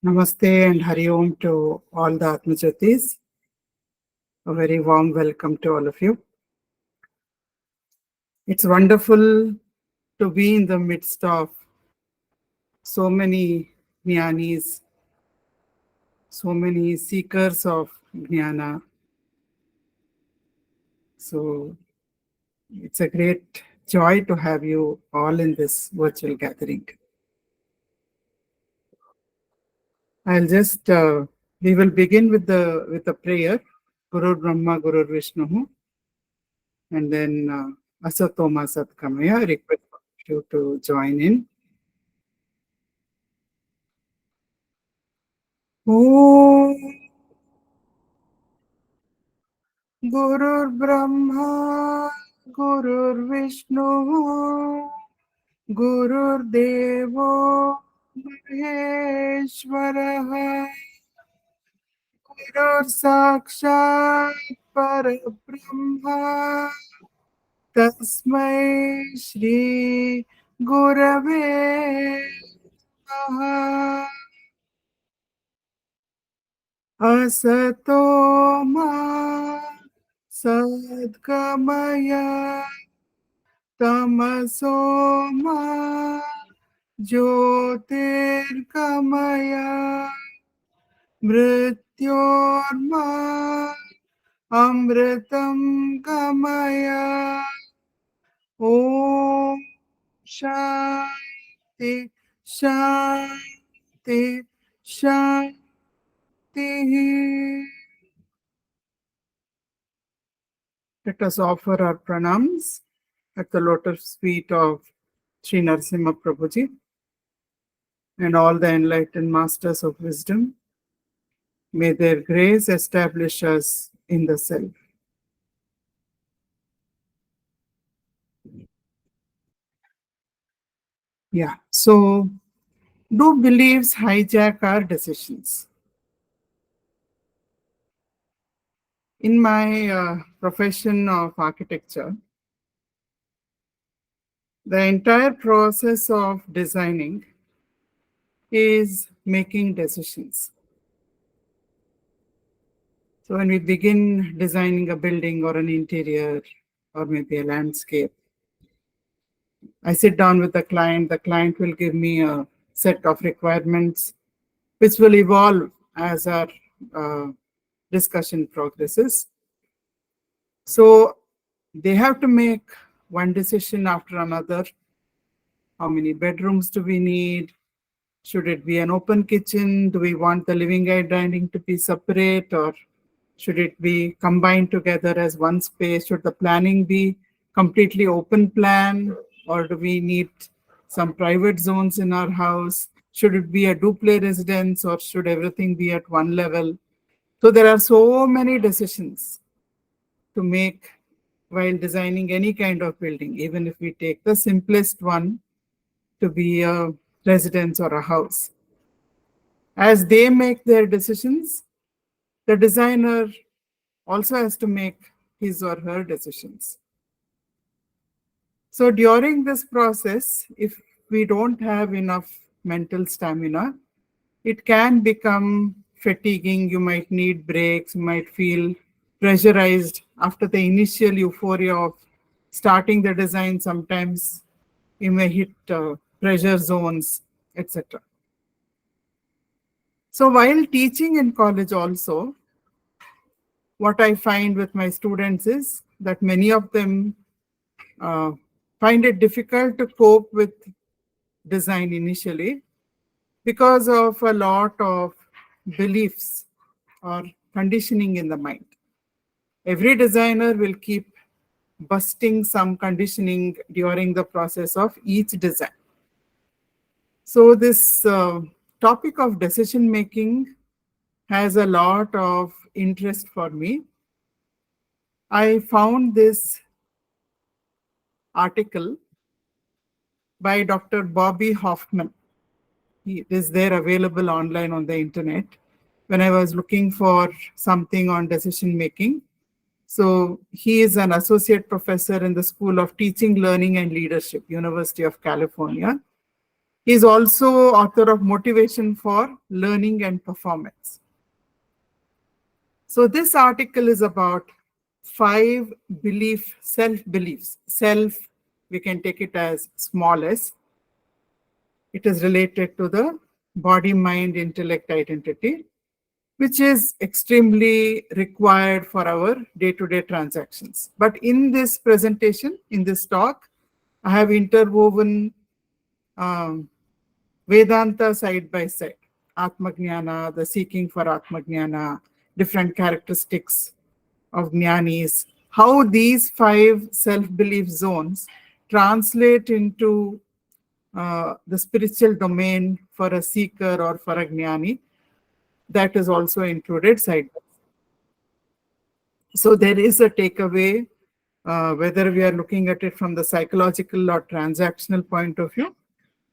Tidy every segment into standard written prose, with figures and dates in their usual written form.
Namaste and Hari Om to all the Atmajyotis. A very warm welcome to all of you. It's wonderful to be in the midst of so many jnanis, so many seekers of jnana. So it's a great joy to have you all in this virtual gathering. We will begin with the prayer, Guru Brahma, Guru Vishnu, and then Asatoma Satkamaya. I request you to join in. Om Gurur Brahma Gurur Vishnu Gurur Devo Maheshwaraha Gurur Sakshat Parabrahma Tasmai Shri Gurave Namaha Asato Ma Sadgamaya Tamaso Ma Jyotirgamaya Mrityorma Amritam Gamaya Om Shanti Shanti Shanti. Let us offer our pranams at the lotus feet of Sri Narasimha Prabhuji and all the enlightened masters of wisdom. May their grace establish us in the self. Yeah, so do beliefs hijack our decisions? In my profession of architecture, the entire process of designing is making decisions. So when we begin designing a building or an interior or maybe a landscape, I sit down with the client will give me a set of requirements which will evolve as our discussion progresses. So they have to make one decision after another. How many bedrooms do we need? Should it be an open kitchen? Do we want the living and dining to be separate, or should it be combined together as one space? Should the planning be completely open plan, or do we need some private zones in our house? Should it be a duplex residence, or should everything be at one level? So there are so many decisions to make while designing any kind of building, even if we take the simplest one to be a residence or a house. As they make their decisions, the designer also has to make his or her decisions. So during this process, if we don't have enough mental stamina, it can become fatiguing. You might need breaks, you might feel pressurized after the initial euphoria of starting the design. Sometimes you may hit pressure zones, etc. So while teaching in college also, what I find with my students is that many of them find it difficult to cope with design initially because of a lot of beliefs or conditioning in the mind. Every designer will keep busting some conditioning during the process of each design. So this topic of decision making has a lot of interest for me. I found this article by Dr. Bobby Hoffman. It is there available online on the internet when I was looking for something on decision making. So he is an associate professor in the School of Teaching, Learning and Leadership, University of California. He is also author of Motivation for Learning and Performance. So this article is about 5 self-beliefs. Self, we can take it as small s. It is related to the body, mind, intellect, identity, which is extremely required for our day-to-day transactions. But in this presentation, in this talk, I have interwoven Vedanta side by side. Atmajnana, the seeking for Atmajnana, different characteristics of jnanis, how these 5 self-belief zones translate into the spiritual domain for a seeker or for a jnani. That is also included side. So there is a takeaway, whether we are looking at it from the psychological or transactional point of view,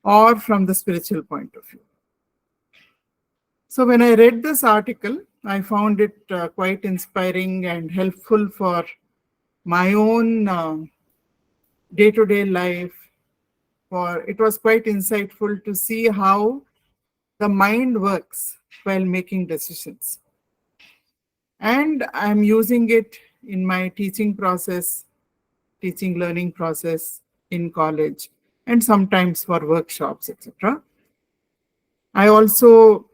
or from the spiritual point of view. So when I read this article, I found it quite inspiring and helpful for my own day-to-day life. It was quite insightful to see how the mind works while making decisions. And I'm using it in my teaching process, teaching learning process in college, and sometimes for workshops, etc. I also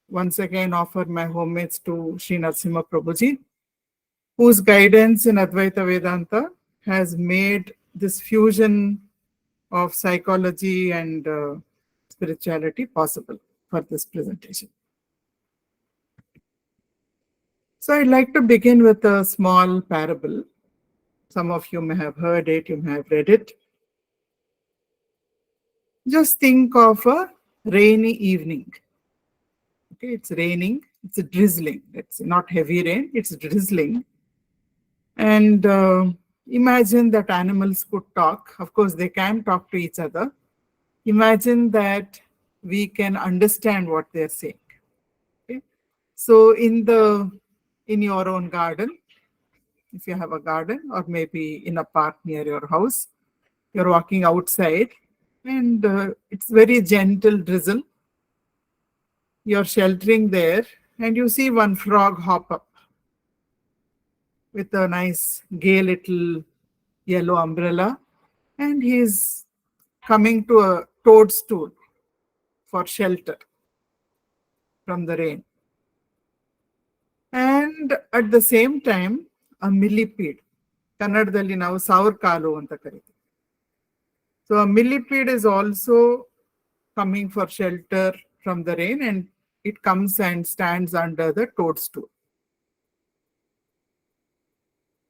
once again offer my homage to Sri Narasimha Prabhuji, whose guidance in Advaita Vedanta has made this fusion of psychology and spirituality possible for this presentation. So I'd like to begin with a small parable. Some of you may have heard it, you may have read it. Just think of a rainy evening. Okay, it's raining, it's drizzling. It's not heavy rain, it's drizzling. And imagine that animals could talk. Of course, they can talk to each other. Imagine that we can understand what they're saying. Okay? So in your own garden, if you have a garden, or maybe in a park near your house, you're walking outside and it's very gentle drizzle. You're sheltering there and you see one frog hop up with a nice gay little yellow umbrella, and he's coming to a toadstool for shelter from the rain. And at the same time, a millipede, ಕನ್ನಡದಲ್ಲಿ ನಾವು ಸಾವರ್ಕಾಲು ಅಂತ ಕರಿತೀವಿ. So a millipede is also coming for shelter from the rain, and it comes and stands under the toadstool.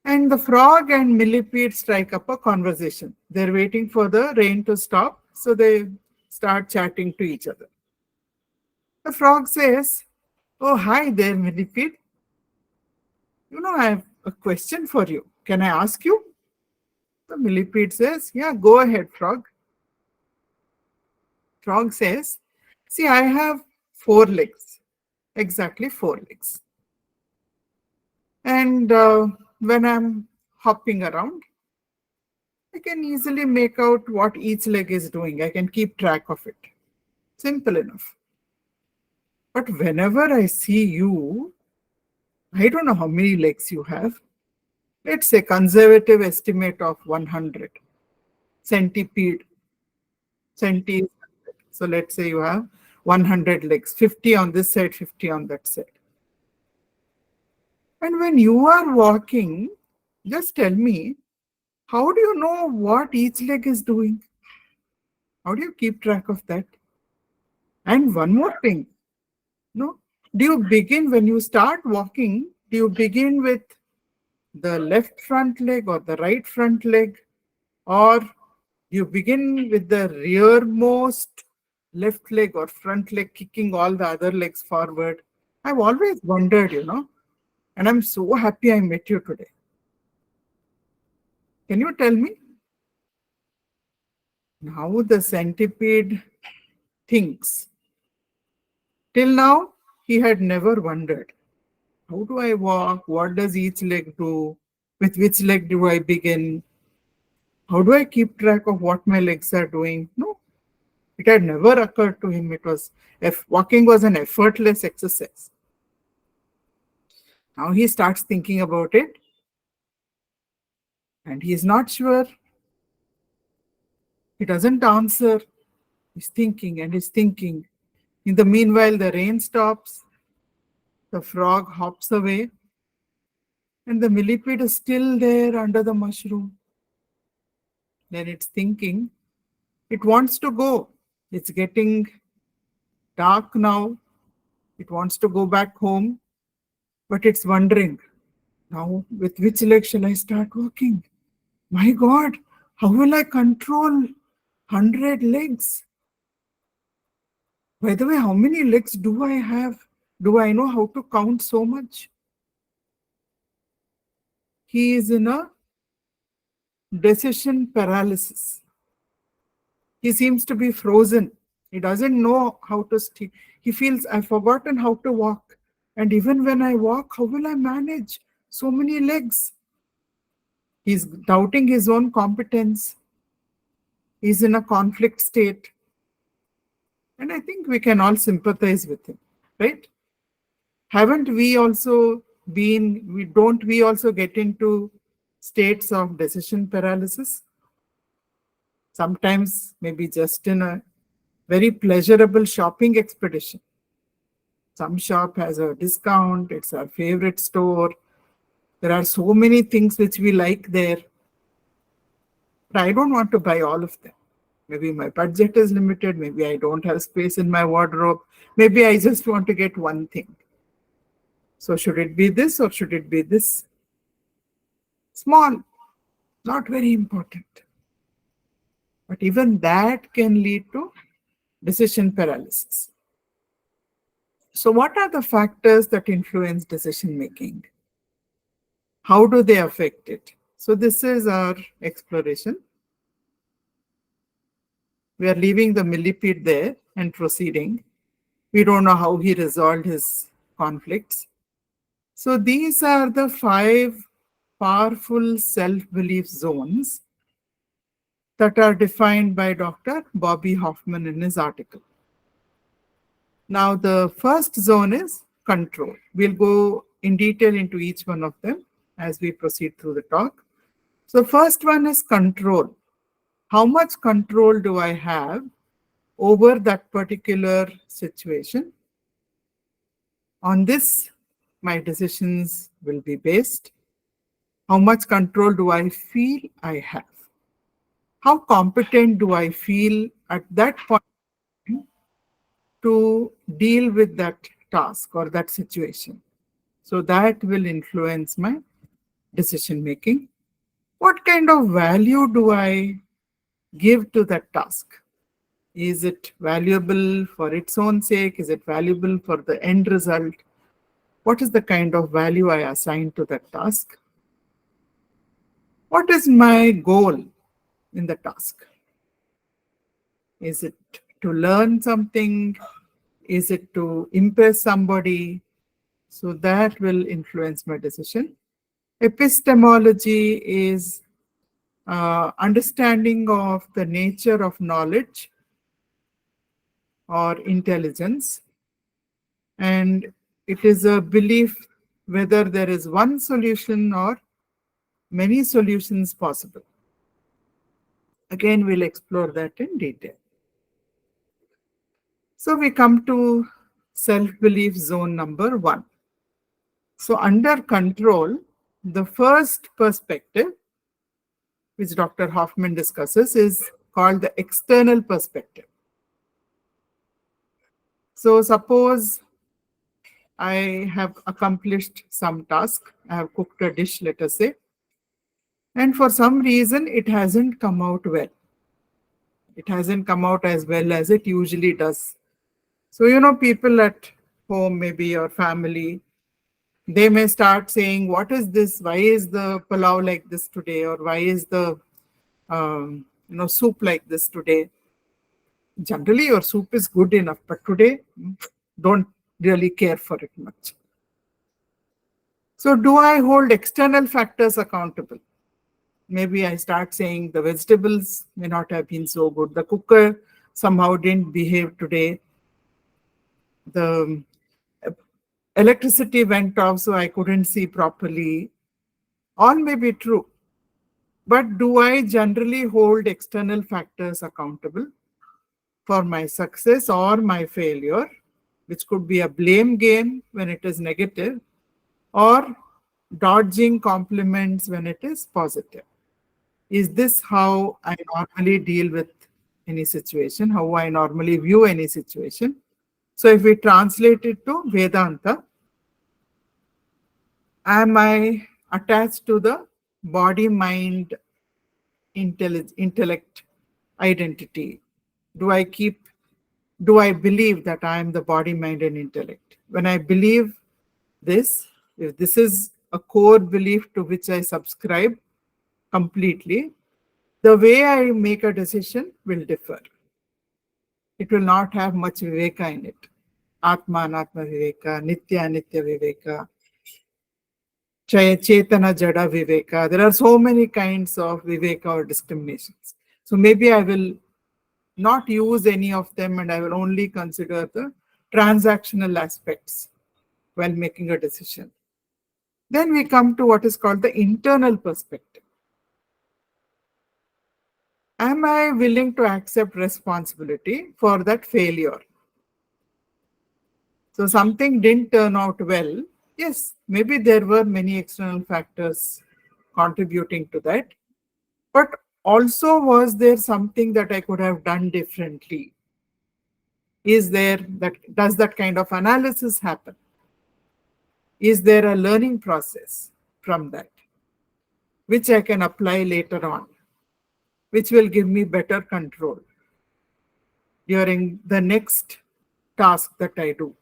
And the frog and millipede strike up a conversation. They're waiting for the rain to stop, so they start chatting to each other. The frog says, "Oh, hi there, millipede. I have a question for you. Can I ask you?" The millipede says, "Yeah, go ahead, frog." Frog says, "See, I have 4 legs, exactly 4 legs. And when I'm hopping around, I can easily make out what each leg is doing. I can keep track of it. Simple enough. But whenever I see you, I don't know how many legs you have. Let's say conservative estimate of 100. Centipede. So let's say you have 100 legs, 50 on this side, 50 on that side. And when you are walking, just tell me, how do you know what each leg is doing? How do you keep track of that? And one more thing, do you begin, when you start walking, do you begin with the left front leg or the right front leg? Or you begin with the rearmost left leg or front leg kicking all the other legs forward? I've always wondered, and I'm so happy I met you today. Can you tell me? Now the centipede thinks. Till now, he had never wondered. How do I walk? What does each leg do? With which leg do I begin? How do I keep track of what my legs are doing? No. It had never occurred to him. If walking was an effortless exercise. Now he starts thinking about it and he is not sure. He doesn't answer. He's thinking and he's thinking. In the meanwhile, the rain stops, the frog hops away, and the millipede is still there under the mushroom. Then it's thinking, it wants to go. It's getting dark now. It wants to go back home, but it's wondering, now with which leg shall I start walking? My God, how will I control 100 legs? By the way, how many legs do I have? Do I know how to count so much? He is in a decision paralysis. He seems to be frozen. He doesn't know how to stay. He feels, I've forgotten how to walk. And even when I walk, how will I manage so many legs? He's doubting his own competence. He's in a conflict state. And I think we can all sympathize with him, right? Haven't we also don't we also get into states of decision paralysis? Sometimes maybe just in a very pleasurable shopping expedition. Some shop has a discount, it's our favorite store. There are so many things which we like there. But I don't want to buy all of them. Maybe my budget is limited. Maybe I don't have space in my wardrobe. Maybe I just want to get one thing. So should it be this or should it be this? Small, not very important. But even that can lead to decision paralysis. So what are the factors that influence decision making? How do they affect it? So this is our exploration. We are leaving the millipede there and proceeding. We don't know how he resolved his conflicts. So these are the 5 powerful self-belief zones that are defined by Dr. Bobby Hoffman in his article. Now the first zone is control. We'll go in detail into each one of them as we proceed through the talk. So first one is control. How much control do I have over that particular situation? On this, my decisions will be based. How much control do I feel I have? How competent do I feel at that point to deal with that task or that situation? So that will influence my decision making. What kind of value do I give to that task? Is it valuable for its own sake? Is it valuable for the end result? What is the kind of value I assign to that task? What is my goal in the task? Is it to learn something? Is it to impress somebody? So that will influence my decision. Epistemology is understanding of the nature of knowledge or intelligence. And it is a belief whether there is one solution or many solutions possible. Again, we'll explore that in detail. So we come to self-belief zone number 1. So under control, the first perspective, which Dr. Hoffman discusses, is called the external perspective. So suppose I have accomplished some task. I have cooked a dish, let us say, and for some reason it hasn't come out well. It hasn't come out as well as it usually does. So, people at home, maybe your family, they may start saying, what is this? Why is the pulao like this today? Or why is the soup like this today? Generally, your soup is good enough, but today, don't really care for it much. So do I hold external factors accountable? Maybe I start saying the vegetables may not have been so good. The cooker somehow didn't behave today. The electricity went off, so I couldn't see properly. All may be true. But do I generally hold external factors accountable for my success or my failure, which could be a blame game when it is negative, or dodging compliments when it is positive? Is this how I normally deal with any situation, how I normally view any situation? So if we translate it to Vedanta, am I attached to the body, mind, intellect identity? Do I believe that I am the body, mind, and intellect? When I believe this, if this is a core belief to which I subscribe completely, the way I make a decision will differ. It will not have much viveka in it. Atma, anatma viveka, nitya, nitya viveka, chetana, jada viveka. There are so many kinds of viveka or discriminations. So maybe I will not use any of them, and I will only consider the transactional aspects while making a decision. Then we come to what is called the internal perspective. Am I willing to accept responsibility for that failure? So something didn't turn out well. Yes, maybe there were many external factors contributing to that. But also, was there something that I could have done differently? Does that kind of analysis happen? Is there a learning process from that, which I can apply later on, which will give me better control during the next task that I do?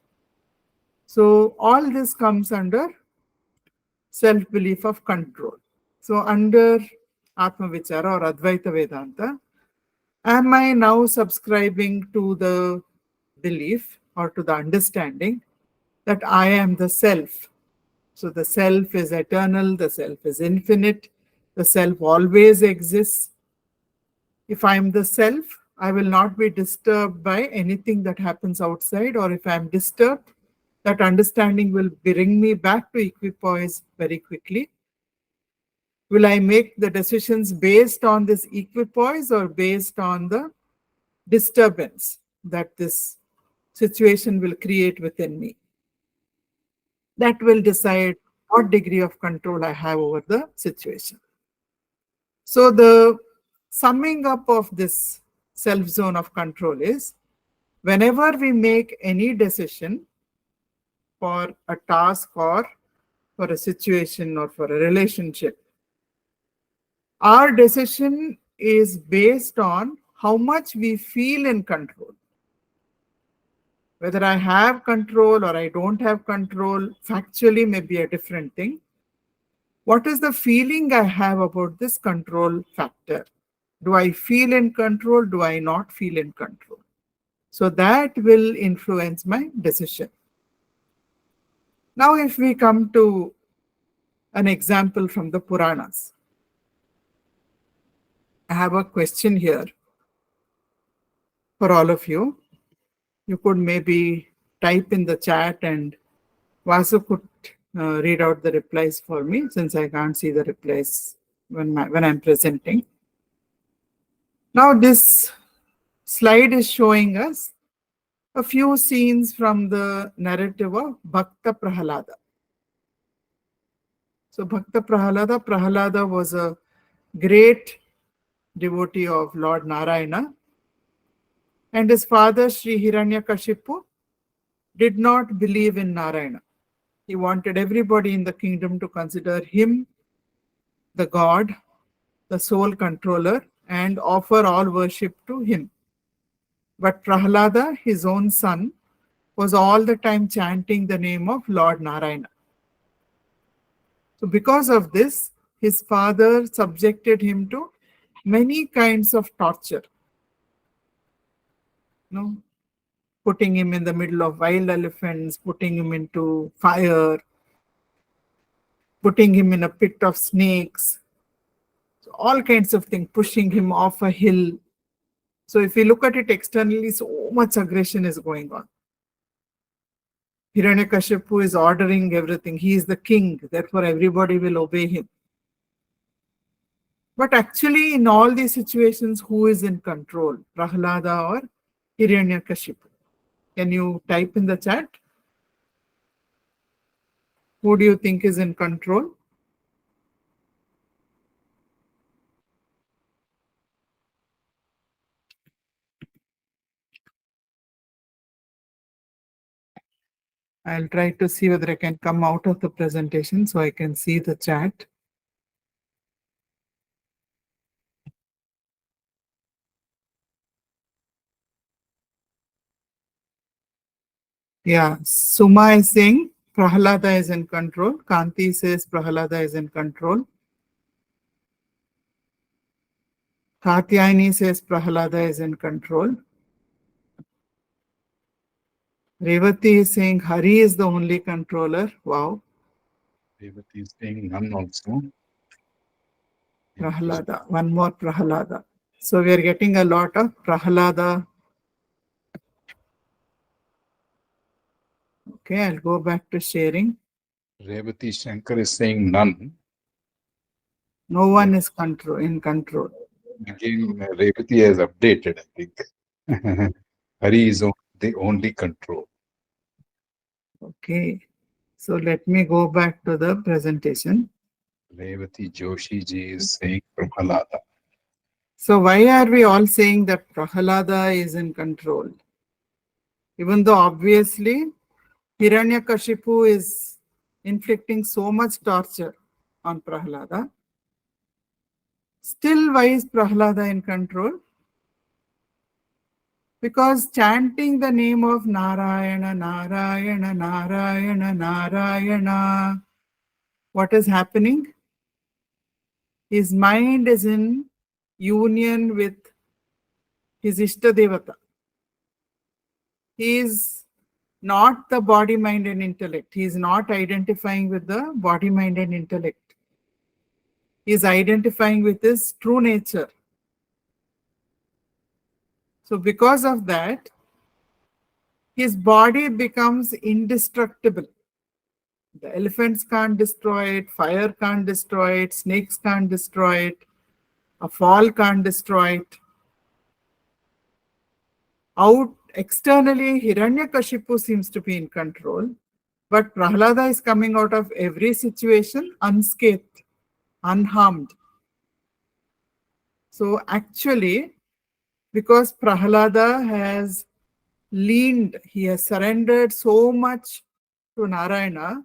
So all this comes under self-belief of control. So under Atma Vichara or Advaita Vedanta, am I now subscribing to the belief or to the understanding that I am the self? So the self is eternal, the self is infinite, the self always exists. If I am the self, I will not be disturbed by anything that happens outside, or if I am disturbed, that understanding will bring me back to equipoise very quickly. Will I make the decisions based on this equipoise or based on the disturbance that this situation will create within me? That will decide what degree of control I have over the situation. So the summing up of this self zone of control is, whenever we make any decision for a task or for a situation or for a relationship, our decision is based on how much we feel in control. Whether I have control or I don't have control, factually may be a different thing. What is the feeling I have about this control factor? Do I feel in control? Do I not feel in control? So that will influence my decision. Now, if we come to an example from the Puranas, I have a question here for all of you. You could maybe type in the chat, and Vasu could read out the replies for me, since I can't see the replies when I'm presenting. Now this slide is showing us a few scenes from the narrative of Bhakta Prahalada. So Bhakta Prahalada was a great devotee of Lord Narayana, and his father Sri Hiranyakashipu did not believe in Narayana. He wanted everybody in the kingdom to consider him the god, the sole controller, and offer all worship to him. But Prahalada, his own son, was all the time chanting the name of Lord Narayana. So because of this, his father subjected him to many kinds of torture. Putting him in the middle of wild elephants, putting him into fire, putting him in a pit of snakes, so all kinds of things, pushing him off a hill. So if you look at it externally, so much aggression is going on. Hiranyakashipu is ordering everything. He is the king, therefore everybody will obey him. But actually, in all these situations, who is in control? Prahlada or Hiranyakashipu? Can you type in the chat? Who do you think is in control? I'll try to see whether I can come out of the presentation so I can see the chat. Yeah, Suma is saying Prahlada is in control. Kanti says Prahlada is in control. Katyayani says Prahlada is in control. Revati is saying Hari is the only controller. Wow. Revati is saying none also. Prahlada. One more Prahlada. So we are getting a lot of Prahlada. Okay, I'll go back to sharing. Revati Shankar is saying none. No one is in control. Again, Revati has updated, I think. Hari is the only control. Okay. So let me go back to the presentation. Revati Joshi ji is saying Prahalada. So why are we all saying that Prahalada is in control? Even though obviously Hiranyakashipu is inflicting so much torture on Prahlada, still why is Prahlada in control? Because chanting the name of Narayana, Narayana, Narayana, Narayana, what is happening? His mind is in union with his Ishtadevata. He is not the body, mind and intellect. He is not identifying with the body, mind and intellect. He is identifying with his true nature. So because of that, his body becomes indestructible. The elephants can't destroy it, fire can't destroy it, snakes can't destroy it, a fall can't destroy it. Out externally, Hiranyakashipu seems to be in control, but Prahlada is coming out of every situation unscathed, unharmed. So actually, because Prahlada has leaned, he has surrendered so much to Narayana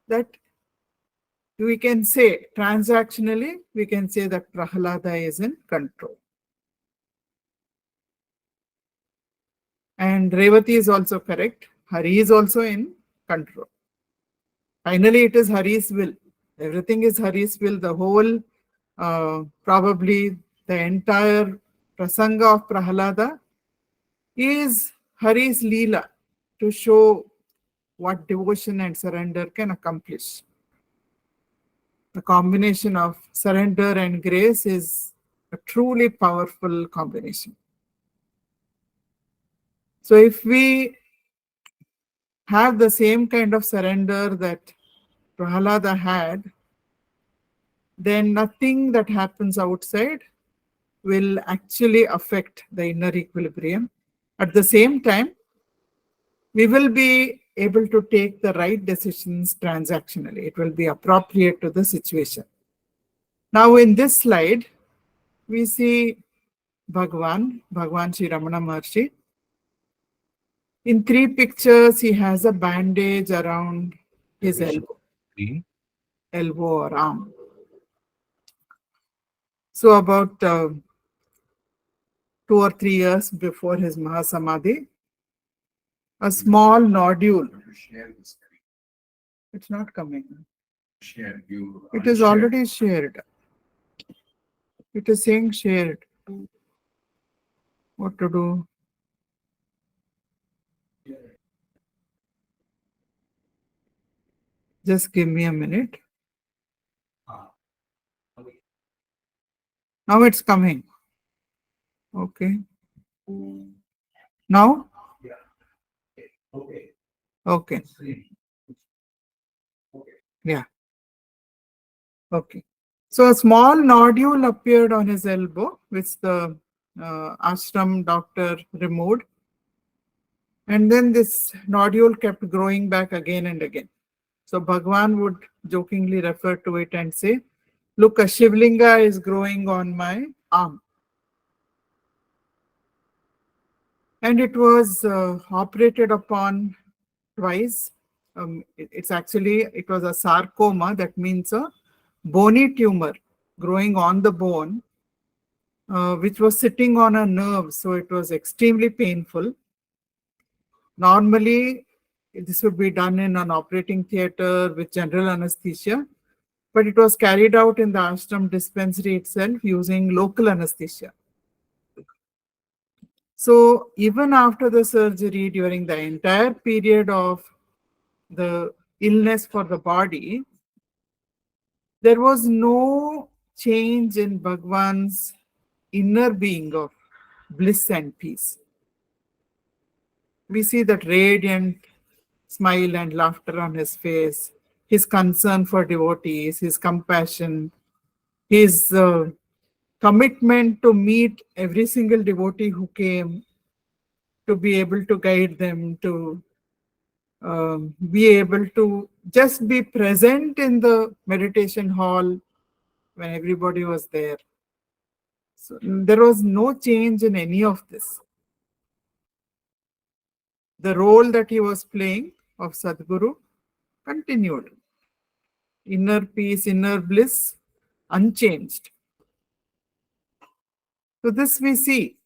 that we can say, transactionally, we can say that Prahlada is in control. And Revati is also correct. Hari is also in control. Finally, it is Hari's will. Everything is Hari's will. The whole, probably the entire prasanga of Prahlada is Hari's Leela to show what devotion and surrender can accomplish. The combination of surrender and grace is a truly powerful combination. So if we have the same kind of surrender that Prahlada had, then nothing that happens outside will actually affect the inner equilibrium. At the same time, we will be able to take the right decisions transactionally. It will be appropriate to the situation. Now in this slide, we see Bhagwan Sri Ramana Maharshi. In 3 pictures, he has a bandage around his elbow or arm. So about 2 or 3 years before his Mahasamadhi, a small nodule. It's not coming. It is already shared. It is saying shared. What to do? Just give me a minute. Now it's coming. Okay. Now? Okay. Yeah. Okay. So a small nodule appeared on his elbow, which the ashram doctor removed. And then this nodule kept growing back again and again. So Bhagwan would jokingly refer to it and say, look, a Shivlinga is growing on my arm. And it was operated upon twice. It was a sarcoma, that means a bony tumor growing on the bone, which was sitting on a nerve. So it was extremely painful. Normally, this would be done in an operating theater with general anesthesia, but it was carried out in the ashram dispensary itself using local anesthesia. So even after the surgery, during the entire period of the illness for the body, there was no change in Bhagwan's inner being of bliss and peace. We see that radiant smile and laughter on his face, his concern for devotees, his compassion, his commitment to meet every single devotee who came, to be able to guide them, to be able to just be present in the meditation hall when everybody was there. So there was no change in any of this. The role that he was playing of Sadguru continued. Inner peace, inner bliss, unchanged. So this we see.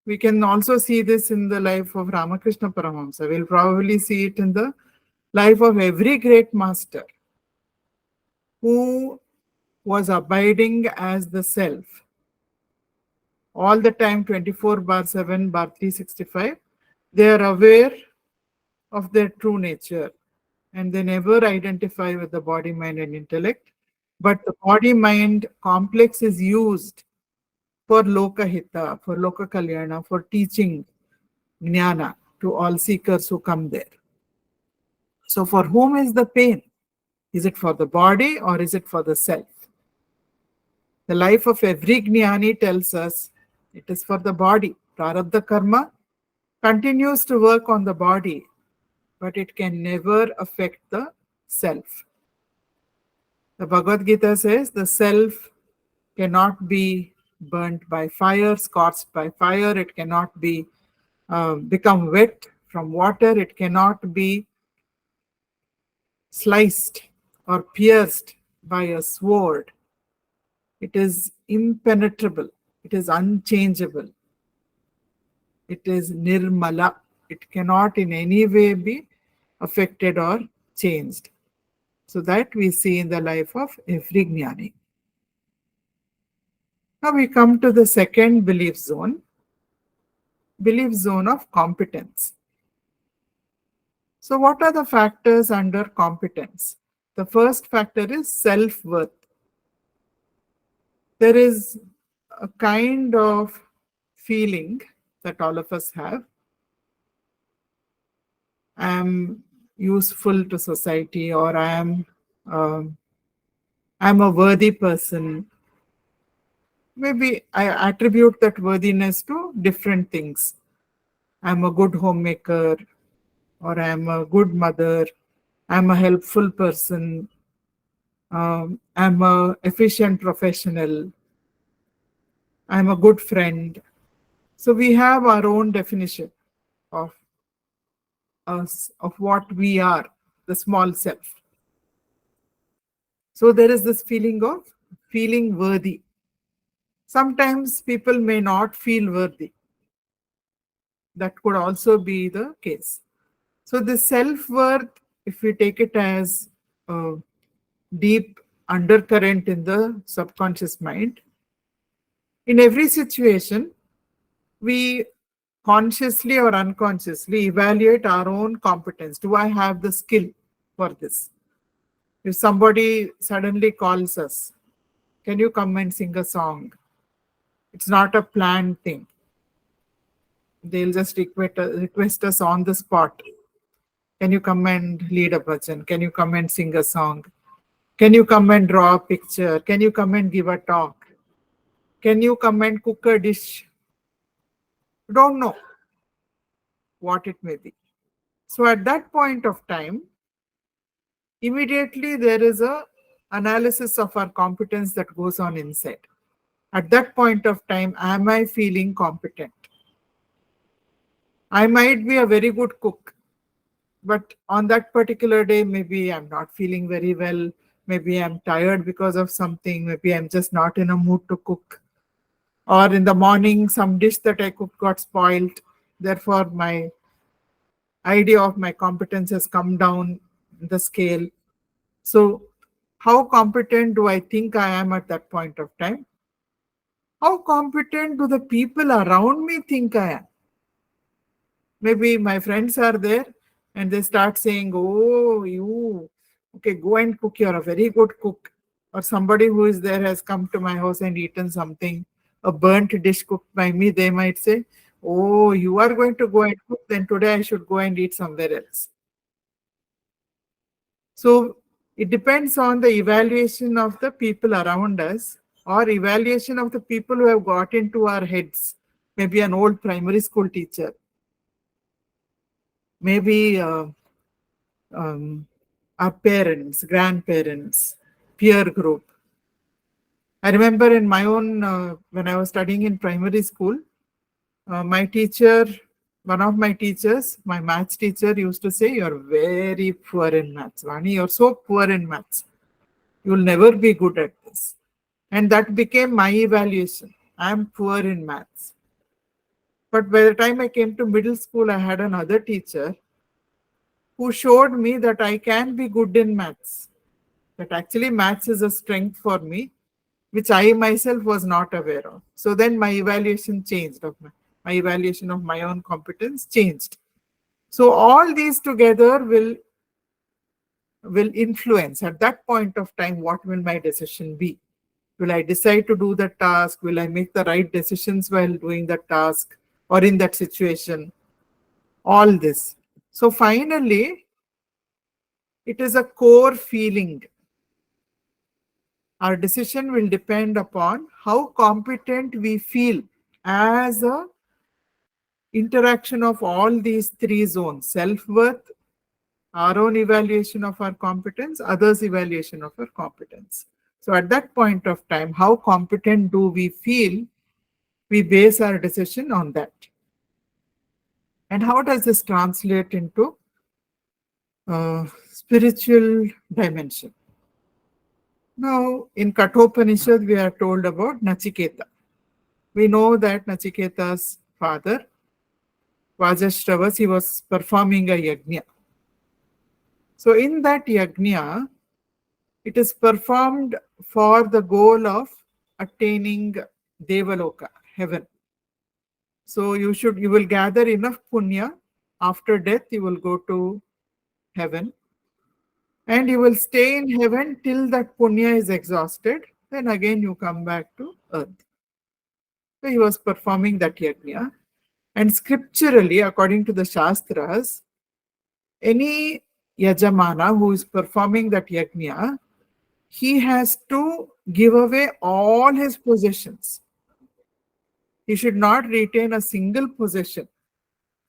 We can also see this in the life of Ramakrishna Paramahamsa. We'll probably see it in the life of every great master who was abiding as the self. All the time, 24/7/365, they are aware of their true nature and they never identify with the body, mind, and intellect. But the body mind complex is used for Lokahita, for Loka Kalyana, for teaching Jnana to all seekers who come there. So, for whom is the pain? Is it for the body or is it for the self? The life of every Jnani tells us it is for the body. Prarabdha karma continues to work on the body, but it can never affect the self. The Bhagavad Gita says the self cannot be burnt by fire, scorched by fire. It cannot be become wet from water. It cannot be sliced or pierced by a sword. It is impenetrable. It is unchangeable. It is nirmala. It cannot in any way be affected or changed. So that we see in the life of every Jnani. Now we come to the second belief zone of competence. So what are the factors under competence? The first factor is self-worth. There is a kind of feeling that all of us have. I am useful to society, or I am a worthy person. Maybe I attribute that worthiness to different things. I'm a good homemaker, or I'm a good mother, I'm a helpful person, I'm a efficient professional, I'm a good friend. So we have our own definition of us, of what we are, the small self. So there is this feeling of feeling worthy. Sometimes people may not feel worthy. That could also be the case. So the self-worth, if we take it as a deep undercurrent in the subconscious mind, in every situation, we consciously or unconsciously evaluate our own competence. Do I have the skill for this? If somebody suddenly calls us, can you come and sing a song? It's not a planned thing. They'll just request us on the spot. Can you come and lead a bhajan? Can you come and sing a song? Can you come and draw a picture? Can you come and give a talk? Can you come and cook a dish? Don't know what it may be. So at that point of time, immediately there is a analysis of our competence that goes on inside. At that point of time, am I feeling competent? I might be a very good cook, but on that particular day, maybe I'm not feeling very well. Maybe I'm tired because of something. Maybe I'm just not in a mood to cook. Or in the morning, some dish that I cooked got spoiled. Therefore, my idea of my competence has come down the scale. So, how competent do I think I am at that point of time? How competent do the people around me think I am? Maybe my friends are there and they start saying, oh, you, okay, go and cook. You're a very good cook. Or somebody who is there has come to my house and eaten something, a burnt dish cooked by me. They might say, oh, you are going to go and cook. Then today I should go and eat somewhere else. So it depends on the evaluation of the people around us or evaluation of the people who have got into our heads. Maybe an old primary school teacher, maybe our parents, grandparents, peer group. I remember in my own, when I was studying in primary school, my teacher, one of my teachers, my maths teacher used to say, you're very poor in maths. Vani, you're so poor in maths. You'll never be good at this. And that became my evaluation. I'm poor in maths. But by the time I came to middle school, I had another teacher who showed me that I can be good in maths. That actually maths is a strength for me, which I myself was not aware of. So then my evaluation changed, my evaluation of my own competence changed. So all these together will influence at that point of time what will my decision be. Will I decide to do the task? Will I make the right decisions while doing the task or in that situation? All this. So finally, it is a core feeling. Our decision will depend upon how competent we feel as a interaction of all these three zones: self-worth, our own evaluation of our competence, others' evaluation of our competence. So at that point of time, how competent do we feel? We base our decision on that. And how does this translate into spiritual dimension? Now, in Kathopanishad, we are told about Nachiketa. We know that Nachiketa's father, Vajashravas, he was performing a yajna. So in that yajna, it is performed for the goal of attaining Devaloka, heaven. So you will gather enough punya. After death, you will go to heaven. And you will stay in heaven till that punya is exhausted. Then again you come back to earth. So he was performing that yajna. And scripturally, according to the Shastras, any yajamana who is performing that yajna, he has to give away all his possessions. He should not retain a single possession.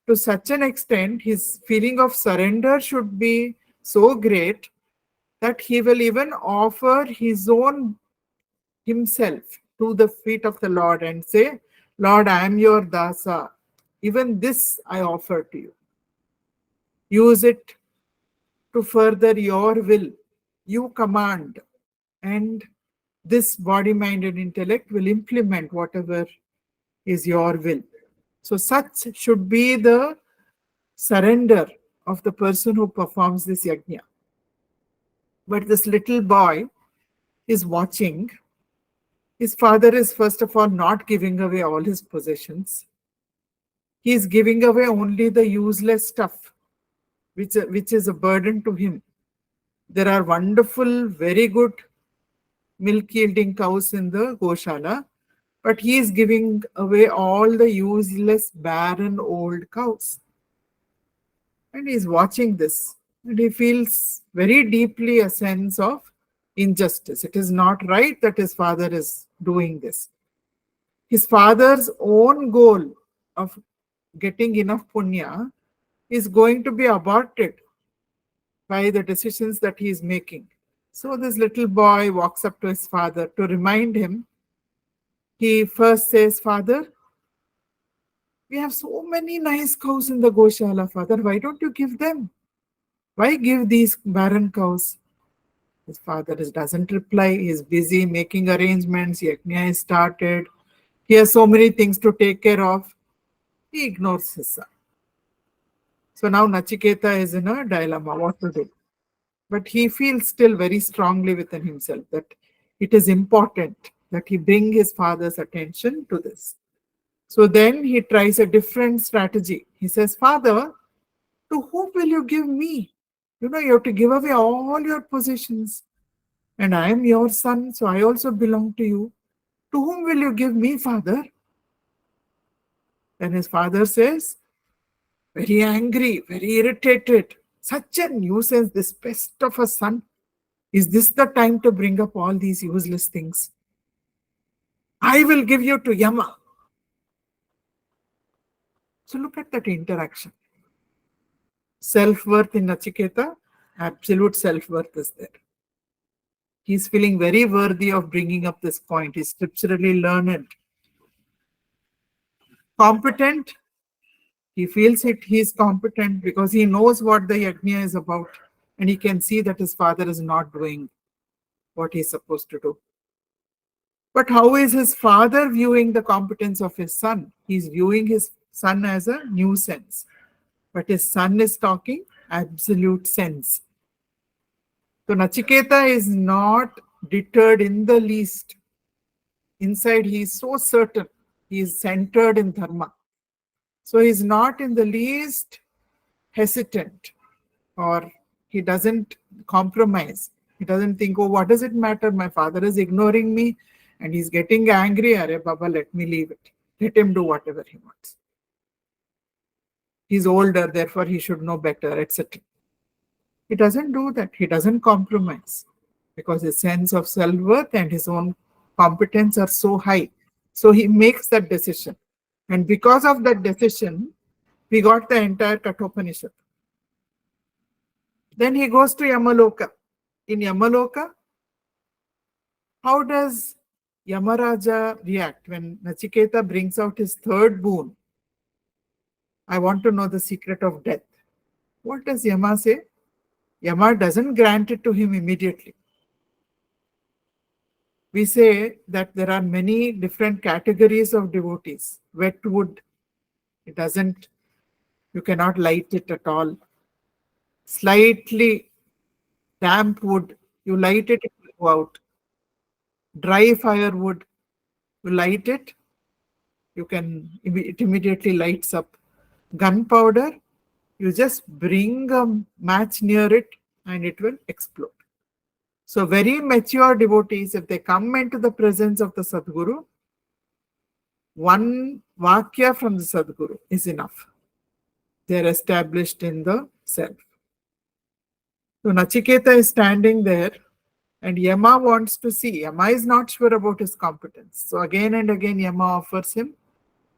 To such an extent, his feeling of surrender should be so great that he will even offer his own himself to the feet of the Lord and say, Lord, I am your dasa. Even this I offer to you. Use it to further your will. You command, and this body, mind, and intellect will implement whatever is your will. So such should be the surrender of the person who performs this yajna. But this little boy is watching. His father is first of all not giving away all his possessions. He is giving away only the useless stuff, which is a burden to him. There are wonderful, very good milk yielding cows in the Goshala, but he is giving away all the useless, barren old cows. And he is watching this, and he feels very deeply a sense of injustice. It is not right that his father is doing this. His father's own goal of getting enough punya is going to be aborted by the decisions that he is making. So this little boy walks up to his father to remind him. He first says, "Father, we have so many nice cows in the Goshala, Father. Why don't you give them? Why give these barren cows?" His father doesn't reply. He is busy making arrangements. Yajna is started. He has so many things to take care of. He ignores his son. So now Nachiketa is in a dilemma, what to do. But he feels still very strongly within himself that it is important that he bring his father's attention to this. So then he tries a different strategy. He says, "Father, to whom will you give me? You have to give away all your possessions. And I am your son, so I also belong to you. To whom will you give me, Father?" Then his father says, very angry, very irritated, "Such a nuisance, this pest of a son. Is this the time to bring up all these useless things? I will give you to Yama." So look at that interaction. Self-worth in Nachiketa, absolute self-worth is there. He's feeling very worthy of bringing up this point. He's scripturally learned. Competent, he feels it. He's competent because he knows what the yajna is about, and he can see that his father is not doing what he's supposed to do. But how is his father viewing the competence of his son? He's viewing his son as a nuisance. But his son is talking absolute sense. So Nachiketa is not deterred in the least. Inside, he is so certain. He is centered in dharma. So he is not in the least hesitant, or he doesn't compromise. He doesn't think, "Oh, what does it matter? My father is ignoring me and he's getting angry. Arey Baba, let me leave it. Let him do whatever he wants. He's older, therefore he should know better," etc. He doesn't do that. He doesn't compromise because his sense of self-worth and his own competence are so high. So he makes that decision. And because of that decision, we got the entire Kathopanishad. Then he goes to Yamaloka. In Yamaloka, how does Yamaraja react when Nachiketa brings out his third boon? "I want to know the secret of death." What does Yama say? Yama doesn't grant it to him immediately. We say that there are many different categories of devotees. Wet wood, you cannot light it at all. Slightly damp wood, you light it, it will go out. Dry firewood, you light it, it immediately lights up. Gunpowder, you just bring a match near it and it will explode. So very mature devotees, if they come into the presence of the Sadguru, one vakya from the Sadguru is enough. They are established in the self. So Nachiketa is standing there and Yama wants to see. Yama is not sure about his competence. So again and again Yama offers him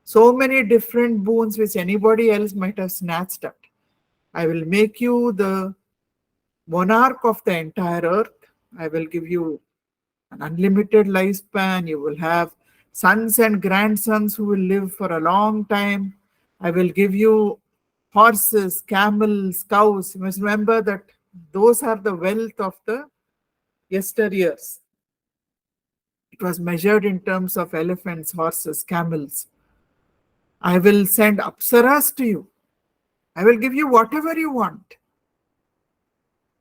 so many different boons which anybody else might have snatched at. "I will make you the monarch of the entire earth. I will give you an unlimited lifespan. You will have sons and grandsons who will live for a long time. I will give you horses, camels, cows." You must remember that those are the wealth of the yesteryears. It was measured in terms of elephants, horses, camels. "I will send apsaras to you. I will give you whatever you want."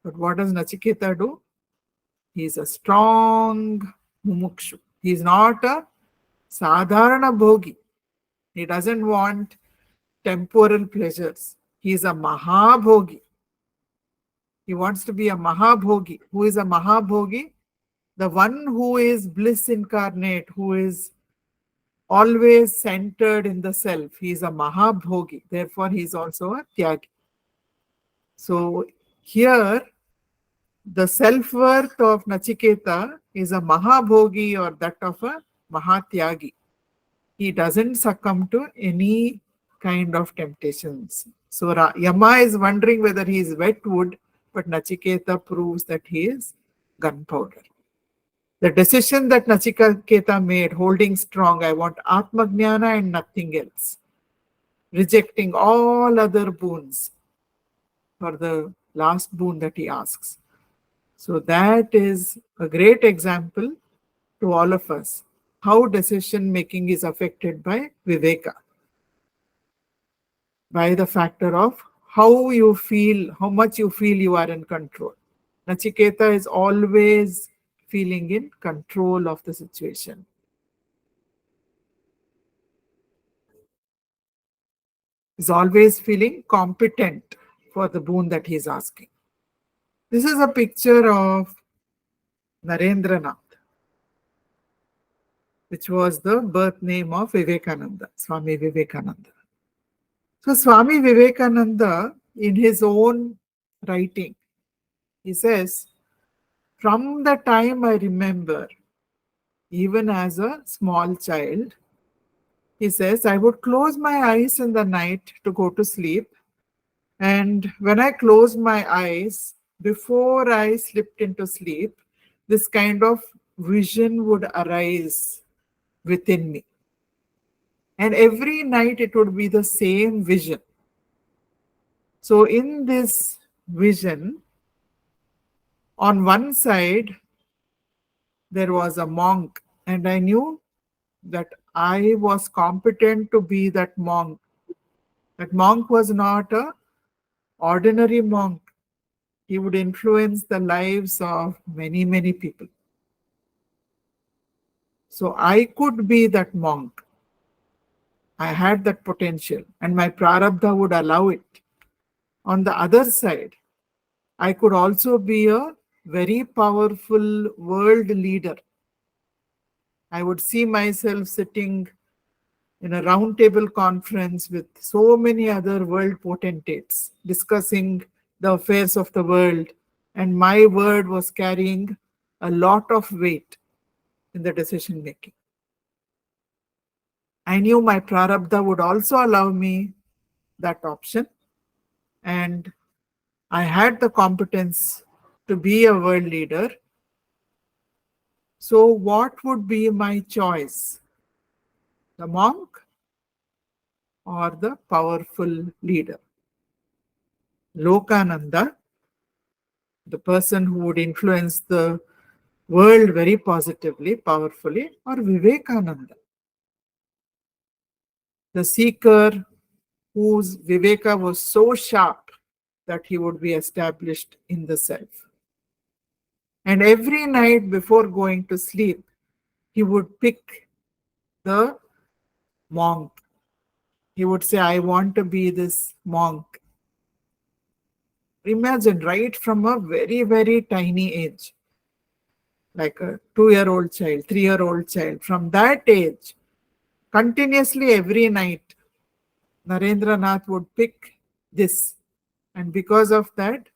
But what does Nachiketa do? He is a strong mumukshu. He is not a sadharana bhogi. He doesn't want temporal pleasures. He is a mahabhogi. He wants to be a mahabhogi. Who is a mahabhogi? The one who is bliss incarnate, who is always centered in the self. He is a Mahabhogi, therefore he is also a Tyagi. So here, the self-worth of Nachiketa is a Mahabhogi or that of a Mahatyagi. He doesn't succumb to any kind of temptations. So Yama is wondering whether he is wet wood, but Nachiketa proves that he is gunpowder. The decision that Nachiketa made, holding strong, I want Atmajnana and nothing else, rejecting all other boons for the last boon that he asks. So that is a great example to all of us, how decision making is affected by Viveka, by the factor of how you feel, how much you feel you are in control. Nachiketa is always feeling in control of the situation. Is always feeling competent for the boon that he is asking. This is a picture of Narendranath, which was the birth name of Vivekananda, Swami Vivekananda. So Swami Vivekananda, in his own writing, he says, from the time I remember, even as a small child, he says, I would close my eyes in the night to go to sleep. And when I closed my eyes, before I slipped into sleep, this kind of vision would arise within me. And every night it would be the same vision. So in this vision, on one side, there was a monk, and I knew that I was competent to be that monk. That monk was not an ordinary monk. He would influence the lives of many, many people. So I could be that monk. I had that potential, and my prarabdha would allow it. On the other side, I could also be a very powerful world leader. I would see myself sitting in a roundtable conference with so many other world potentates discussing the affairs of the world, and my word was carrying a lot of weight in the decision making. I knew my prarabdha would also allow me that option, and I had the competence to be a world leader. So what would be my choice? The monk or the powerful leader? Lokananda, the person who would influence the world very positively, powerfully, or Vivekananda, the seeker whose Viveka was so sharp that he would be established in the self. And every night before going to sleep, he would pick the monk. He would say, I want to be this monk. Imagine, right from a very, very tiny age, like a 2-year-old child, 3-year-old child, from that age, continuously every night, Narendranath would pick this. And because of that,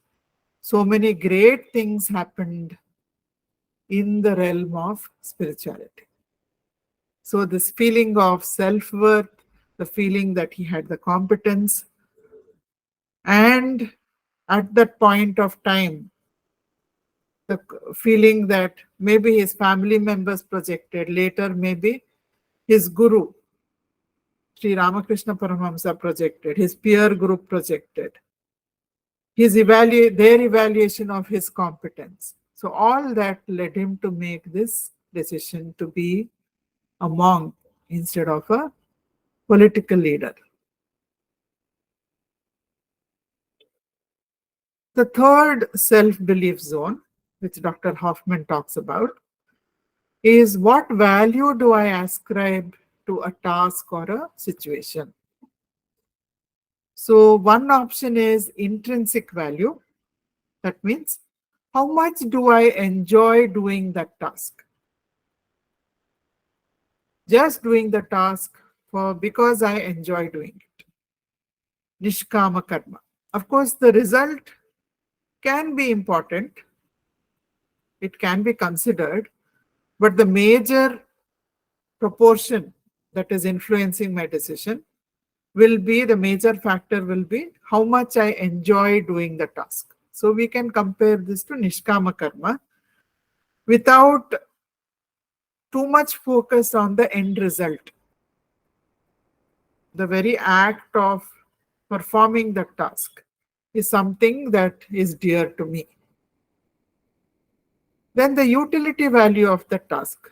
so many great things happened in the realm of spirituality. So this feeling of self-worth, the feeling that he had the competence, and at that point of time, the feeling that maybe his family members projected, later maybe his guru, Sri Ramakrishna Paramahamsa projected, his peer group projected, their evaluation of his competence. So all that led him to make this decision to be a monk instead of a political leader. The third self-belief zone, which Dr. Hoffman talks about, is what value do I ascribe to a task or a situation? So one option is intrinsic value. That means how much do I enjoy doing that task? just doing the task for because I enjoy doing it. Nishkama karma. Of course, the result can be important, it can be considered, but the major proportion that is influencing my decision will be the major factor will be how much I enjoy doing the task. So we can compare this to Nishkama karma without too much focus on the end result. The very act of performing the task is something that is dear to me. Then the utility value of the task.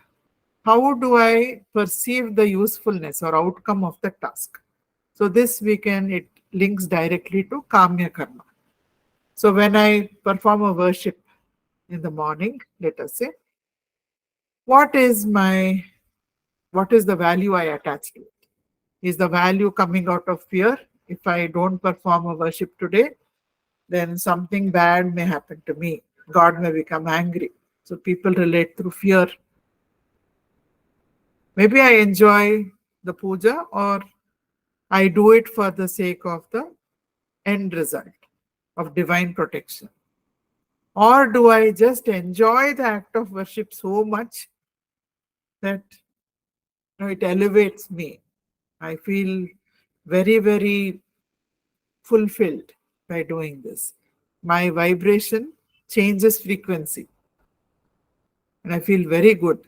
How do I perceive the usefulness or outcome of the task? So this it links directly to Kamya Karma. So when I perform a worship in the morning, let us say, what is the value I attach to it? Is the value coming out of fear? If I don't perform a worship today, then something bad may happen to me. God may become angry. So people relate through fear. Maybe I enjoy the puja or I do it for the sake of the end result of divine protection. Or do I just enjoy the act of worship so much that it elevates me? I feel very, very fulfilled by doing this. My vibration changes frequency and I feel very good.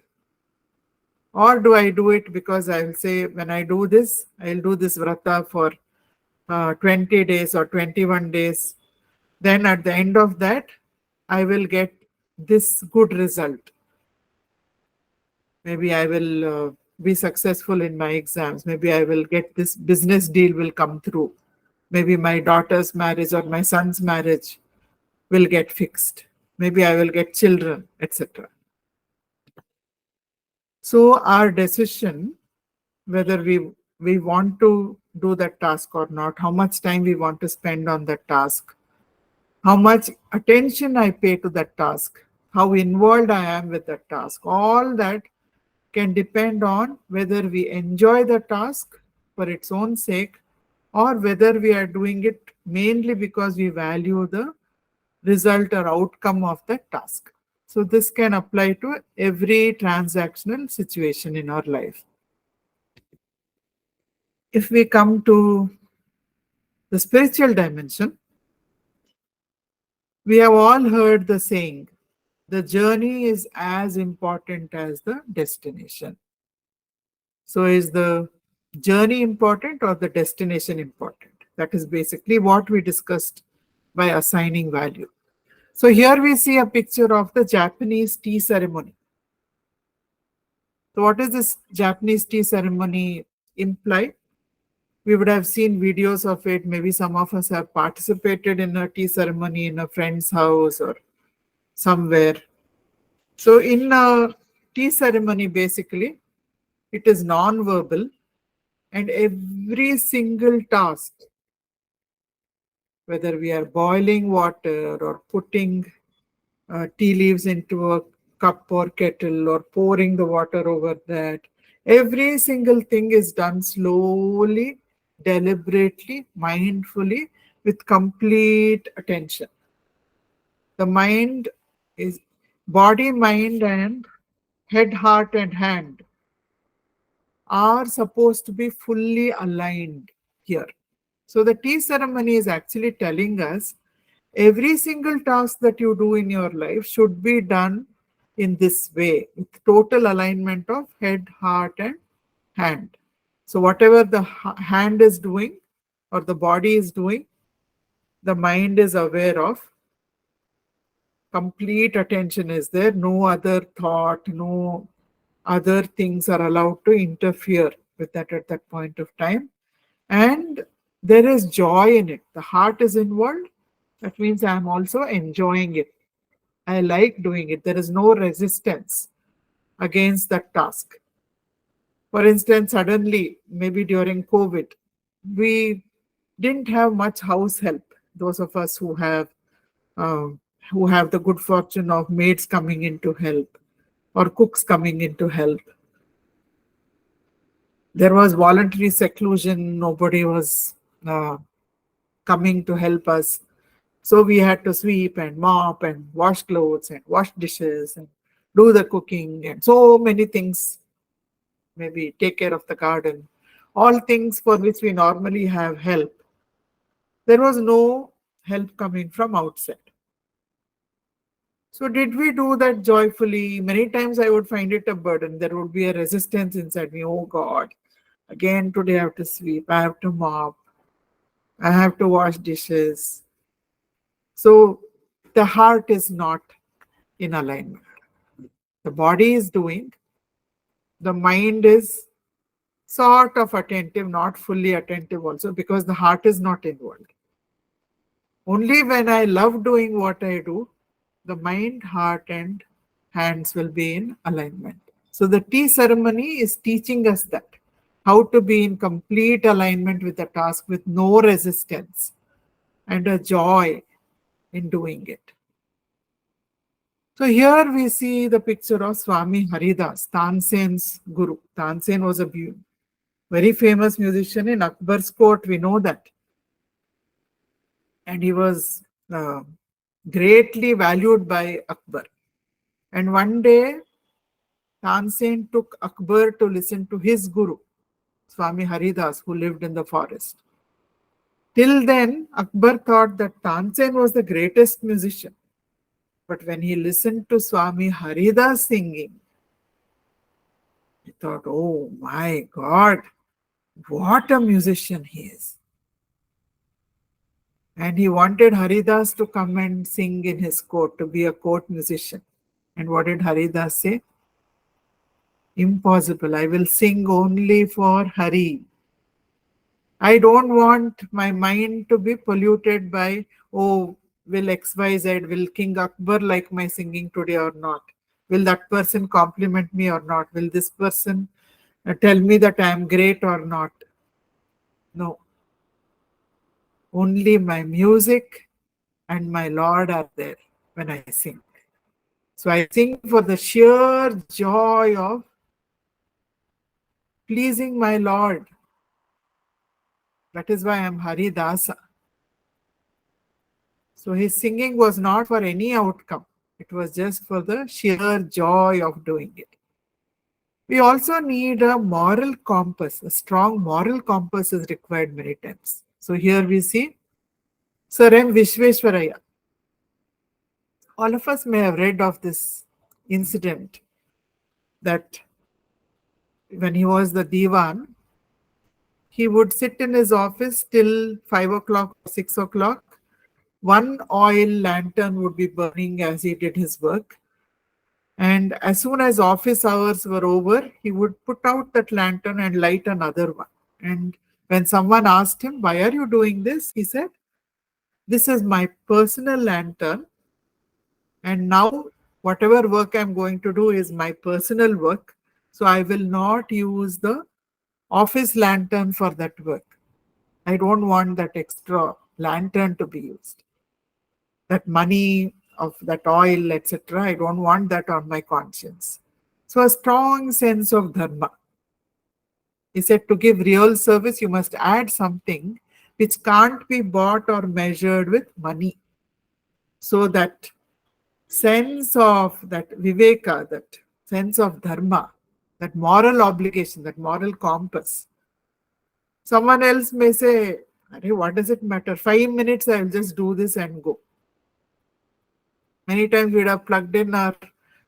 Or do I do it because I will say, when I do this, I'll do this vrata for 20 days or 21 days. Then at the end of that, I will get this good result. Maybe I will be successful in my exams. Maybe I will get this business deal will come through. Maybe my daughter's marriage or my son's marriage will get fixed. Maybe I will get children, etc. So our decision, whether we want to do that task or not, how much time we want to spend on that task, how much attention I pay to that task, how involved I am with that task, all that can depend on whether we enjoy the task for its own sake or whether we are doing it mainly because we value the result or outcome of that task. So this can apply to every transactional situation in our life. If we come to the spiritual dimension, we have all heard the saying, the journey is as important as the destination. So is the journey important or the destination important? That is basically what we discussed by assigning value. So here we see a picture of the Japanese tea ceremony. So what does this Japanese tea ceremony imply? We would have seen videos of it. Maybe some of us have participated in a tea ceremony in a friend's house or somewhere. So in a tea ceremony, basically, it is non-verbal and every single task, whether we are boiling water or putting tea leaves into a cup or kettle or pouring the water over that, every single thing is done slowly, deliberately, mindfully, with complete attention. The mind is body, mind, and head, heart, and hand are supposed to be fully aligned here. So the tea ceremony is actually telling us every single task that you do in your life should be done in this way, with total alignment of head, heart, and hand. So whatever the hand is doing or the body is doing, the mind is aware of. Complete attention is there. No other thought, no other things are allowed to interfere with that at that point of time. And there is joy in it. The heart is involved. That means I am also enjoying it. I like doing it. There is no resistance against that task. For instance, suddenly, maybe during COVID, we didn't have much house help. Those of us who have the good fortune of maids coming in to help or cooks coming in to help. There was voluntary seclusion. Nobody was coming to help us. So we had to sweep and mop and wash clothes and wash dishes and do the cooking and so many things. Maybe take care of the garden. All things for which we normally have help. There was no help coming from outside. So did we do that joyfully? Many times I would find it a burden. There would be a resistance inside me. Oh God, again today I have to sweep, I have to mop, I have to wash dishes. So the heart is not in alignment. The body is doing, the mind is sort of attentive, not fully attentive also, because the heart is not involved. Only when I love doing what I do, the mind, heart, and hands will be in alignment. So the tea ceremony is teaching us that how to be in complete alignment with the task with no resistance and a joy in doing it. So here we see the picture of Swami Haridas, Tansen's guru. Tansen was a very famous musician in Akbar's court, we know that. And he was greatly valued by Akbar. And one day, Tansen took Akbar to listen to his guru, Swami Haridas, who lived in the forest. Till then, Akbar thought that Tansen was the greatest musician. But when he listened to Swami Haridas singing, he thought, oh my God, what a musician he is. And he wanted Haridas to come and sing in his court, to be a court musician. And what did Haridas say? Impossible. I will sing only for Hari. I don't want my mind to be polluted by, oh, will XYZ, will King Akbar like my singing today or not? Will that person compliment me or not? Will this person tell me that I am great or not? No. Only my music and my Lord are there when I sing. So I sing for the sheer joy of pleasing my Lord. That is why I am Haridasa. So his singing was not for any outcome. It was just for the sheer joy of doing it. We also need a moral compass. A strong moral compass is required many times. So here we see Sir M. Vishveshwaraya. All of us may have read of this incident that when he was the Diwan, he would sit in his office till 5 o'clock or 6 o'clock. One oil lantern would be burning as he did his work. And as soon as office hours were over, he would put out that lantern and light another one. And when someone asked him, why are you doing this? He said, this is my personal lantern. And now whatever work I'm going to do is my personal work. So I will not use the office lantern for that work. I don't want that extra lantern to be used. That money of that oil, etc. I don't want that on my conscience. So a strong sense of dharma. He said to give real service, you must add something which can't be bought or measured with money. So that sense of that viveka, that sense of dharma, that moral obligation, that moral compass. Someone else may say, what does it matter? 5 minutes, I will just do this and go. Many times we would have plugged in our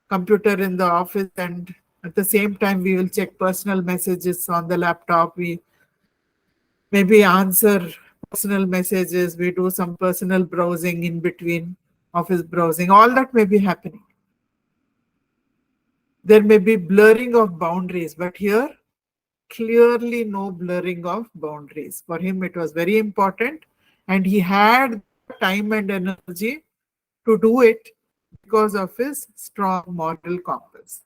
computer in the office and at the same time we will check personal messages on the laptop. We maybe answer personal messages. We do some personal browsing in between office browsing. All that may be happening. There may be blurring of boundaries, but here clearly no blurring of boundaries. For him it was very important and he had time and energy to do it because of his strong moral compass.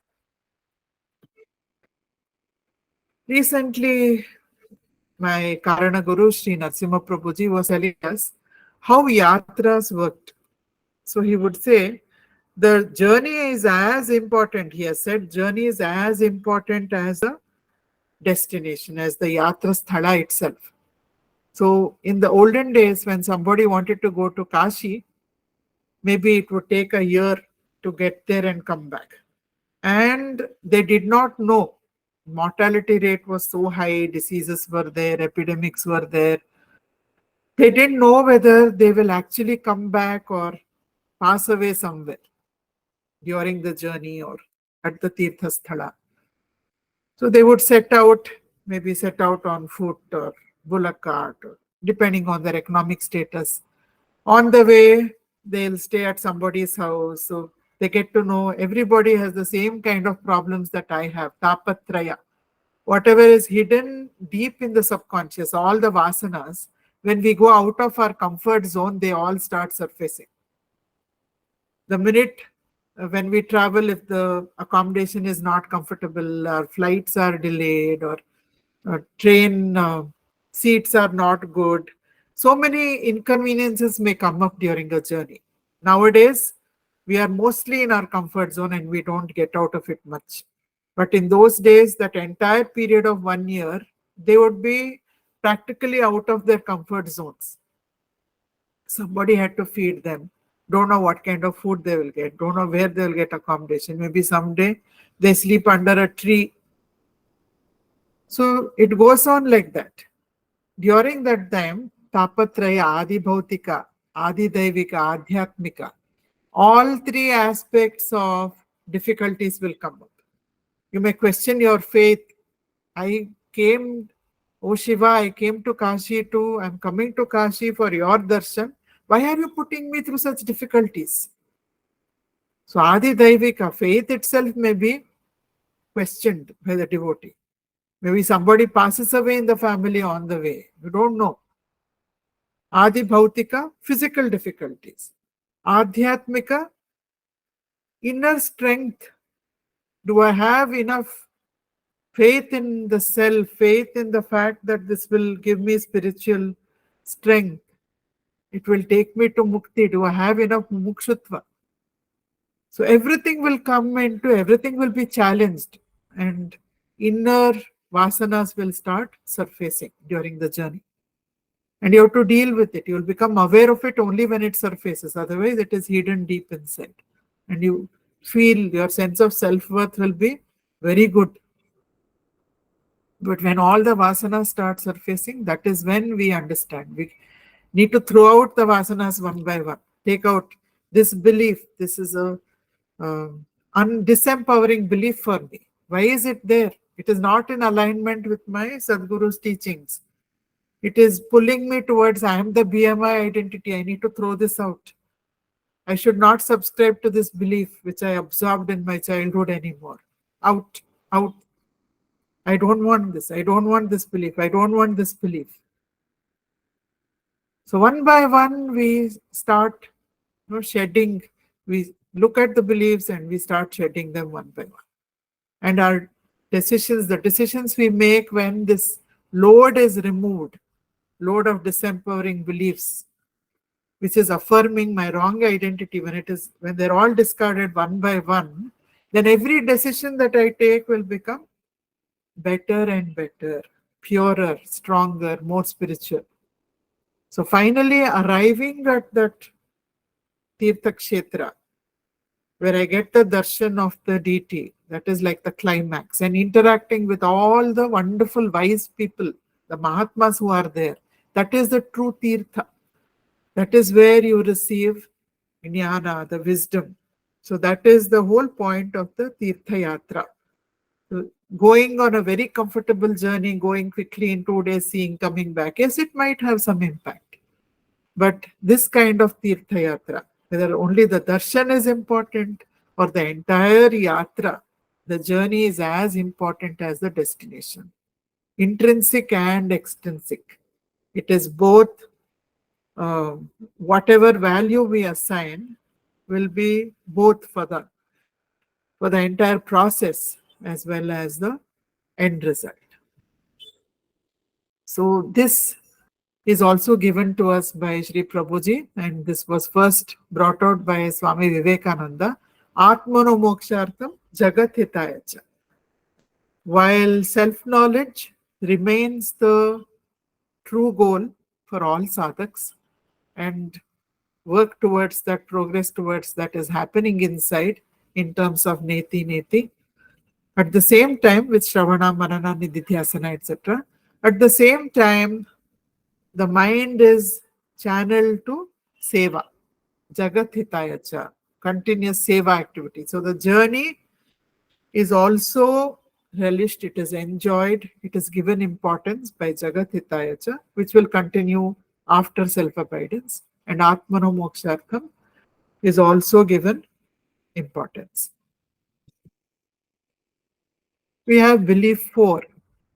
Recently, my Karana Guru, Sri Narasimha Prabhuji, was telling us how yatras worked. So he would say, the journey is as important, he has said, journey is as important as the destination, as the Yatra Sthala itself. So in the olden days, when somebody wanted to go to Kashi, maybe it would take a year to get there and come back. And they did not know. Mortality rate was so high, diseases were there, epidemics were there. They didn't know whether they will actually come back or pass away somewhere during the journey or at the Tirtha Sthala. So they would maybe set out on foot or bullock cart, or depending on their economic status. On the way, they'll stay at somebody's house. So they get to know everybody has the same kind of problems that I have, tapatraya. Whatever is hidden deep in the subconscious, all the vasanas, when we go out of our comfort zone, they all start surfacing. The minute when we travel, if the accommodation is not comfortable, our flights are delayed, or train seats are not good, so many inconveniences may come up during a journey. Nowadays, we are mostly in our comfort zone and we don't get out of it much. But in those days, that entire period of 1 year, they would be practically out of their comfort zones. Somebody had to feed them. Don't know what kind of food they will get. Don't know where they will get accommodation. Maybe someday they sleep under a tree. So it goes on like that. During that time, tapatraya, adi bhautika, adi daivika, adhyatmika, all three aspects of difficulties will come up. You may question your faith. Oh Shiva, I came to Kashi too. I'm coming to Kashi for your darshan. Why are you putting me through such difficulties? So Adi Daivika, faith itself may be questioned by the devotee. Maybe somebody passes away in the family on the way. You don't know. Adi Bhautika, physical difficulties. Adhyatmika, inner strength. Do I have enough faith in the self, faith in the fact that this will give me spiritual strength? It will take me to mukti. Do I have enough mumukshutva? So everything will everything will be challenged, and inner vasanas will start surfacing during the journey. And you have to deal with it. You will become aware of it only when it surfaces. Otherwise, it is hidden deep inside. And you feel your sense of self-worth will be very good. But when all the vasanas start surfacing, that is when we understand. We need to throw out the vasanas one by one. Take out this belief. This is a disempowering belief for me. Why is it there? It is not in alignment with my Sadguru's teachings. It is pulling me towards I am the BMI identity. I need to throw this out. I should not subscribe to this belief which I absorbed in my childhood anymore. Out, out. I don't want this. I don't want this belief. I don't want this belief. So one by one, we start shedding. We look at the beliefs and we start shedding them one by one. And our decisions, the decisions we make when this load is removed, load of disempowering beliefs, which is affirming my wrong identity, when they're all discarded one by one, then every decision that I take will become better and better, purer, stronger, more spiritual. So finally arriving at that Tirtha Kshetra, where I get the darshan of the deity, that is like the climax, and interacting with all the wonderful wise people, the Mahatmas who are there. That is the true Tirtha. That is where you receive jnana, the wisdom. So that is the whole point of the Tirtha Yatra. So going on a very comfortable journey, going quickly in 2 days, seeing, coming back, yes, it might have some impact. But this kind of Tirtha Yatra, whether only the darshan is important or the entire yatra, the journey is as important as the destination. Intrinsic and extrinsic. It is both. Whatever value we assign will be both for the entire process as well as the end result. So this is also given to us by Sri Prabhuji, and this was first brought out by Swami Vivekananda. Atmano mokshartham jagat hitayacha. while self-knowledge remains the true goal for all sadhaks, and work towards that, progress towards that is happening inside in terms of neti neti. At the same time, with Shravana, Manana, Nididhyasana, etc., at the same time, the mind is channeled to seva, Jagat Hitayacha, continuous seva activity. So the journey is also relished, it is enjoyed, it is given importance by Jagat Hitayacha, which will continue after self-abidance. And Atmano Mokshartham is also given importance. We have belief 4.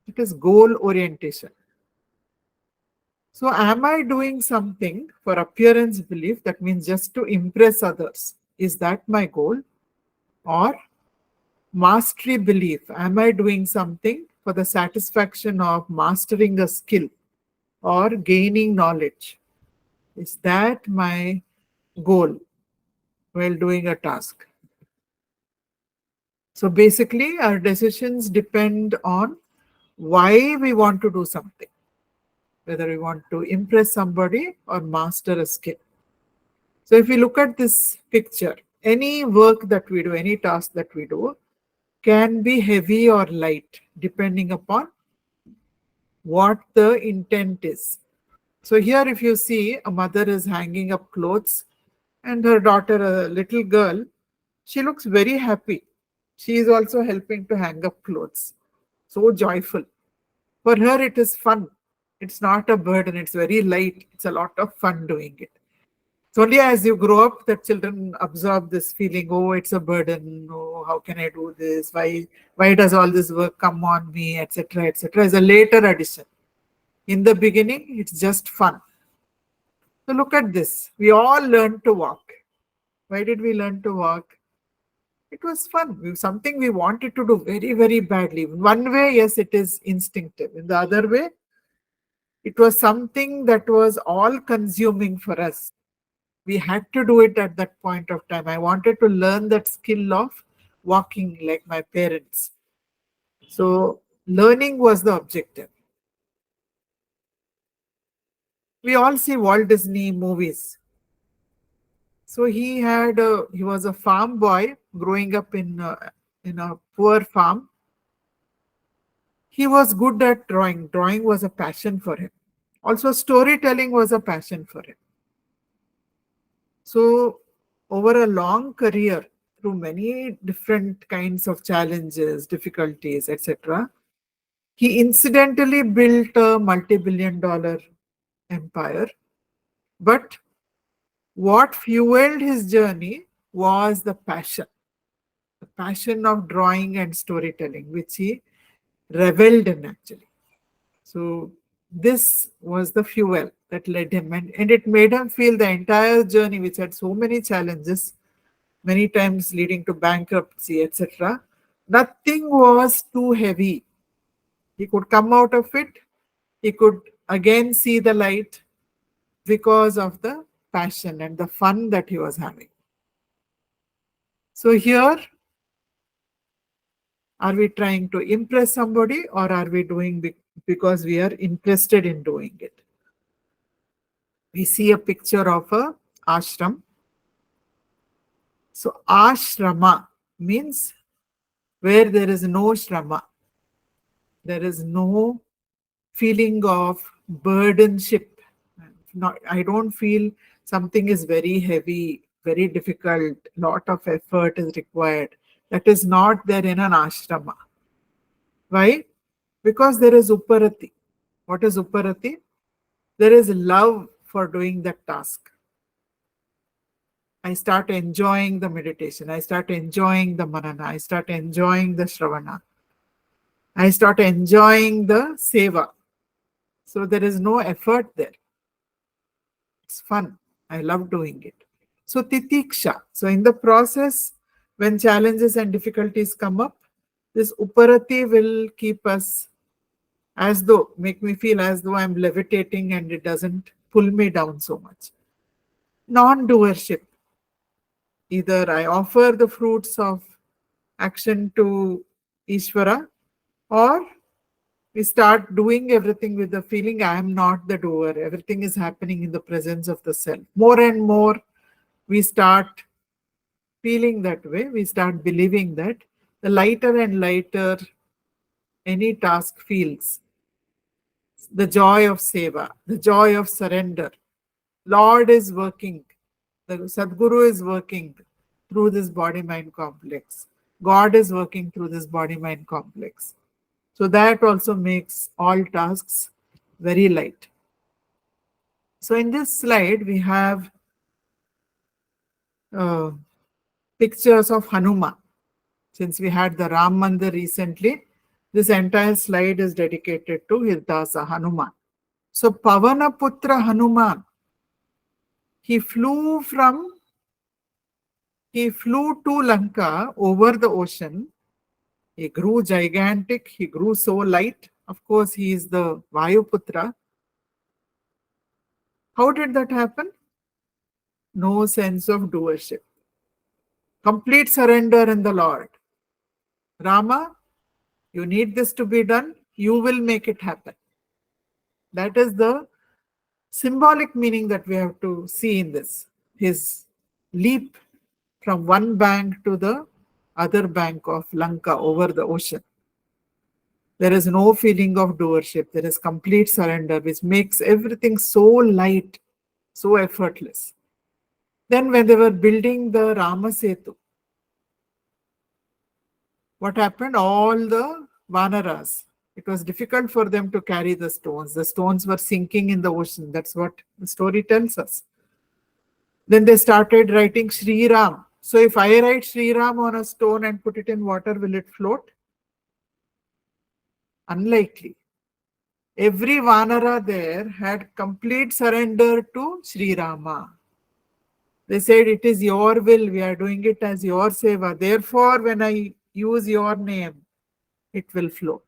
It is goal orientation. So am I doing something for appearance belief, that means just to impress others? Is that my goal? Or mastery belief, am I doing something for the satisfaction of mastering a skill or gaining knowledge? Is that my goal while doing a task? So basically, our decisions depend on why we want to do something, whether we want to impress somebody or master a skill. So if we look at this picture, any work that we do, any task that we do, can be heavy or light depending upon what the intent is. So here if you see, a mother is hanging up clothes and her daughter, a little girl, she looks very happy. She is also helping to hang up clothes. So joyful. For her it is fun. It's not a burden. It's very light. It's a lot of fun doing it. It's only as you grow up that children absorb this feeling, oh, it's a burden. Oh, how can I do this? Why does all this work come on me, etc., etc. Is a later addition. In the beginning, it's just fun. So look at this. We all learned to walk. Why did we learn to walk? It was fun. Something we wanted to do very, very badly. In one way, yes, it is instinctive. In the other way, it was something that was all consuming for us. We had to do it at that point of time. I wanted to learn that skill of walking like my parents. So learning was the objective. We all see Walt Disney movies. So he was a farm boy growing up in a poor farm. He was good at drawing. Drawing was a passion for him. Also, storytelling was a passion for him. So over a long career, through many different kinds of challenges, difficulties, etc., he incidentally built a multi-billion-dollar empire. But what fueled his journey was the passion of drawing and storytelling, which he reveled in actually. So this was the fuel that led him, and it made him feel the entire journey, which had so many challenges, many times leading to bankruptcy, etc. Nothing was too heavy. He could come out of it. He could again see the light because of the passion and the fun that he was having. So here, are we trying to impress somebody, or are we doing because we are interested in doing it? We see a picture of a ashram. So ashrama means where there is no shrama. There is no feeling of burdenship. I don't feel something is very heavy, very difficult, lot of effort is required. That is not there in an ashrama. Why? Because there is uparati. What is uparati? There is love for doing that task. I start enjoying the meditation. I start enjoying the manana. I start enjoying the shravana. I start enjoying the seva. So there is no effort there. It's fun. I love doing it. So titiksha. So in the process, when challenges and difficulties come up, this uparati will keep us make me feel as though I'm levitating and it doesn't pull me down so much. Non-doership. Either I offer the fruits of action to Ishvara, Or we start doing everything with the feeling I am not the doer. Everything is happening in the presence of the self. More and more we start feeling that way. We start believing that the lighter and lighter any task feels, the joy of seva, the joy of surrender. Lord is working. The Sadguru is working through this body-mind complex. God is working through this body-mind complex. So that also makes all tasks very light. So in this slide, we have pictures of Hanuman. Since we had the Ram Mandir recently, this entire slide is dedicated to his Dasa Hanuman. So Pavana Putra Hanuman, he flew to Lanka over the ocean. He grew gigantic, he grew so light. Of course, he is the Vayuputra. How did that happen? No sense of doership. Complete surrender in the Lord. Rama, you need this to be done, you will make it happen. That is the symbolic meaning that we have to see in this. His leap from one bank to the other bank of Lanka over the ocean. There is no feeling of doership. There is complete surrender, which makes everything so light, so effortless. Then when they were building the Rama Setu, what happened? All the Vanaras, it was difficult for them to carry the stones. The stones were sinking in the ocean. That's what the story tells us. Then they started writing Sri Ram. So if I write Sri Ram on a stone and put it in water, will it float? Unlikely. Every Vanara there had complete surrender to Sri Rama. They said, it is your will, we are doing it as your seva. Therefore, when I use your name, it will float.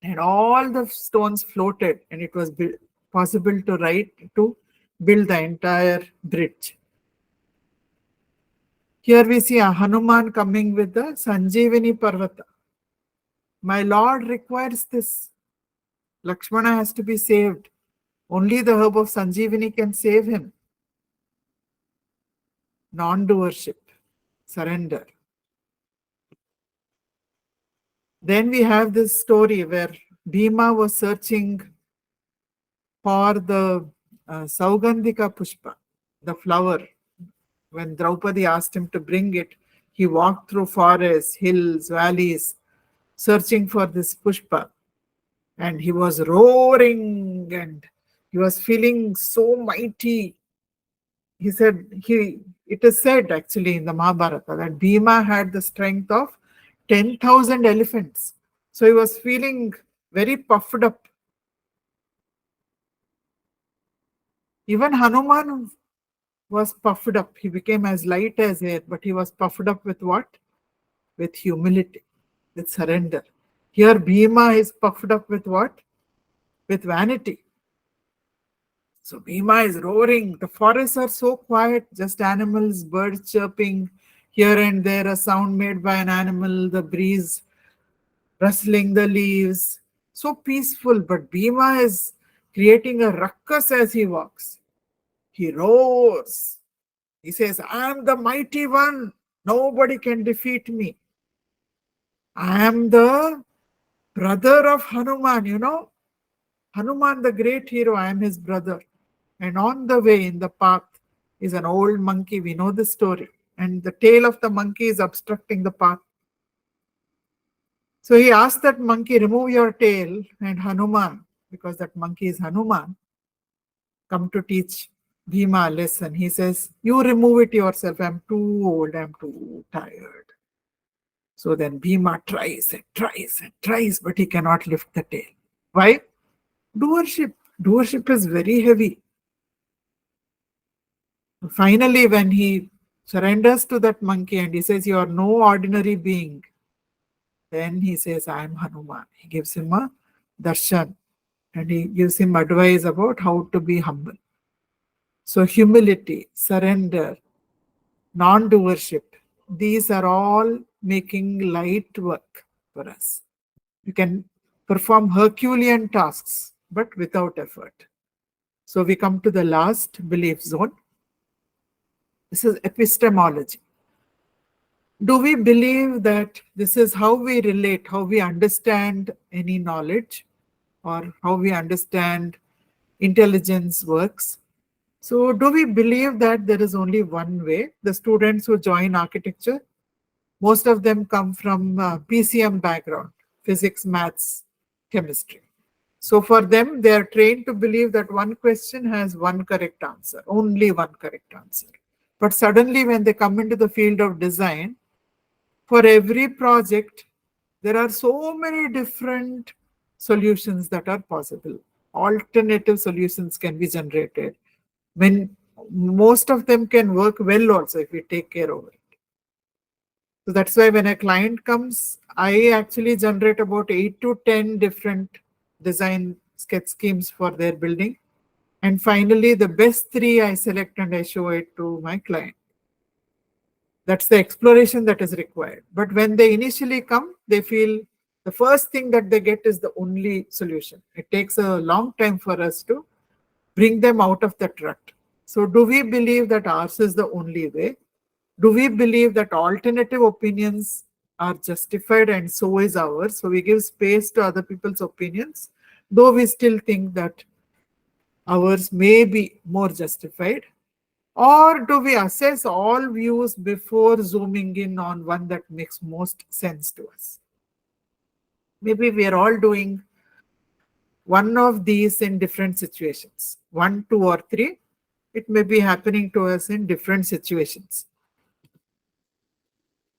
And all the stones floated, and it was possible to build the entire bridge. Here we see a Hanuman coming with the Sanjeevani Parvata. My Lord requires this. Lakshmana has to be saved. Only the herb of Sanjeevani can save him. Non-doership, surrender. Then we have this story where Bhima was searching for the Saugandhika Pushpa, the flower. When Draupadi asked him to bring it, he walked through forests, hills, valleys, searching for this Pushpa. And he was roaring and he was feeling so mighty. He said, it is said actually in the Mahabharata that Bhima had the strength of 10,000 elephants. So he was feeling very puffed up. Even Hanuman was puffed up. He became as light as air, but he was puffed up with what? With humility, with surrender. Here Bhima is puffed up with what? With vanity. So Bhima is roaring. The forests are so quiet, just animals, birds chirping, here and there a sound made by an animal, the breeze rustling the leaves. So peaceful, but Bhima is creating a ruckus as he walks. He roars. He says, I am the mighty one. Nobody can defeat me. I am the brother of Hanuman, Hanuman, the great hero, I am his brother. And on the way, in the path, is an old monkey. We know the story. And the tail of the monkey is obstructing the path. So he asked that monkey, remove your tail. And Hanuman, because that monkey is Hanuman, come to teach Bhima a lesson. He says, you remove it yourself. I'm too old. I'm too tired. So then Bhima tries and tries and tries, but he cannot lift the tail. Why? Doership. Doership is very heavy. Finally, when he surrenders to that monkey and he says, you are no ordinary being, then he says, I am Hanuman. He gives him a darshan and he gives him advice about how to be humble. So humility, surrender, non-doership, these are all making light work for us. You can perform Herculean tasks, but without effort. So we come to the last belief zone. This is epistemology. Do we believe that this is how we relate, how we understand any knowledge, or how we understand intelligence works? So do we believe that there is only one way? The students who join architecture, most of them come from PCM background, physics, maths, chemistry. So for them, they are trained to believe that one question has one correct answer, only one correct answer. But suddenly when they come into the field of design, for every project, there are so many different solutions that are possible. Alternative solutions can be generated. When most of them can work well also if we take care of it. So that's why when a client comes, I actually generate about 8 to 10 different design sketch schemes for their building. And finally, the best 3 I select and I show it to my client. That's the exploration that is required. But when they initially come, they feel the first thing that they get is the only solution. It takes a long time for us to bring them out of that rut. So do we believe that ours is the only way? Do we believe that alternative opinions are justified and so is ours? So we give space to other people's opinions, though we still think that ours may be more justified. Or do we assess all views before zooming in on one that makes most sense to us? Maybe we are all doing one of these in different situations. 1, 2, or 3. It may be happening to us in different situations.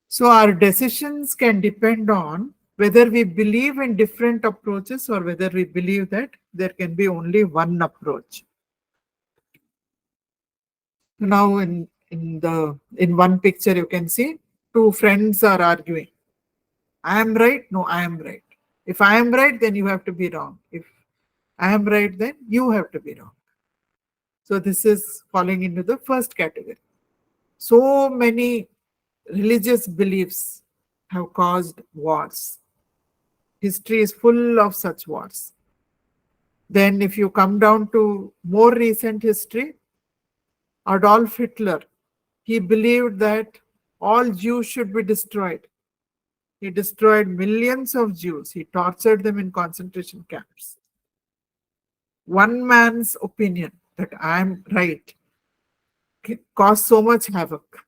So our decisions can depend on whether we believe in different approaches or whether we believe that there can be only one approach. Now in one picture you can see 2 friends are arguing. I am right, no, I am right. If I am right, then you have to be wrong. If I am right, then you have to be wrong. So this is falling into the first category. So many religious beliefs have caused wars. History is full of such wars. Then if you come down to more recent history, Adolf Hitler, he believed that all Jews should be destroyed. He destroyed millions of Jews. He tortured them in concentration camps. One man's opinion that I am right caused so much havoc.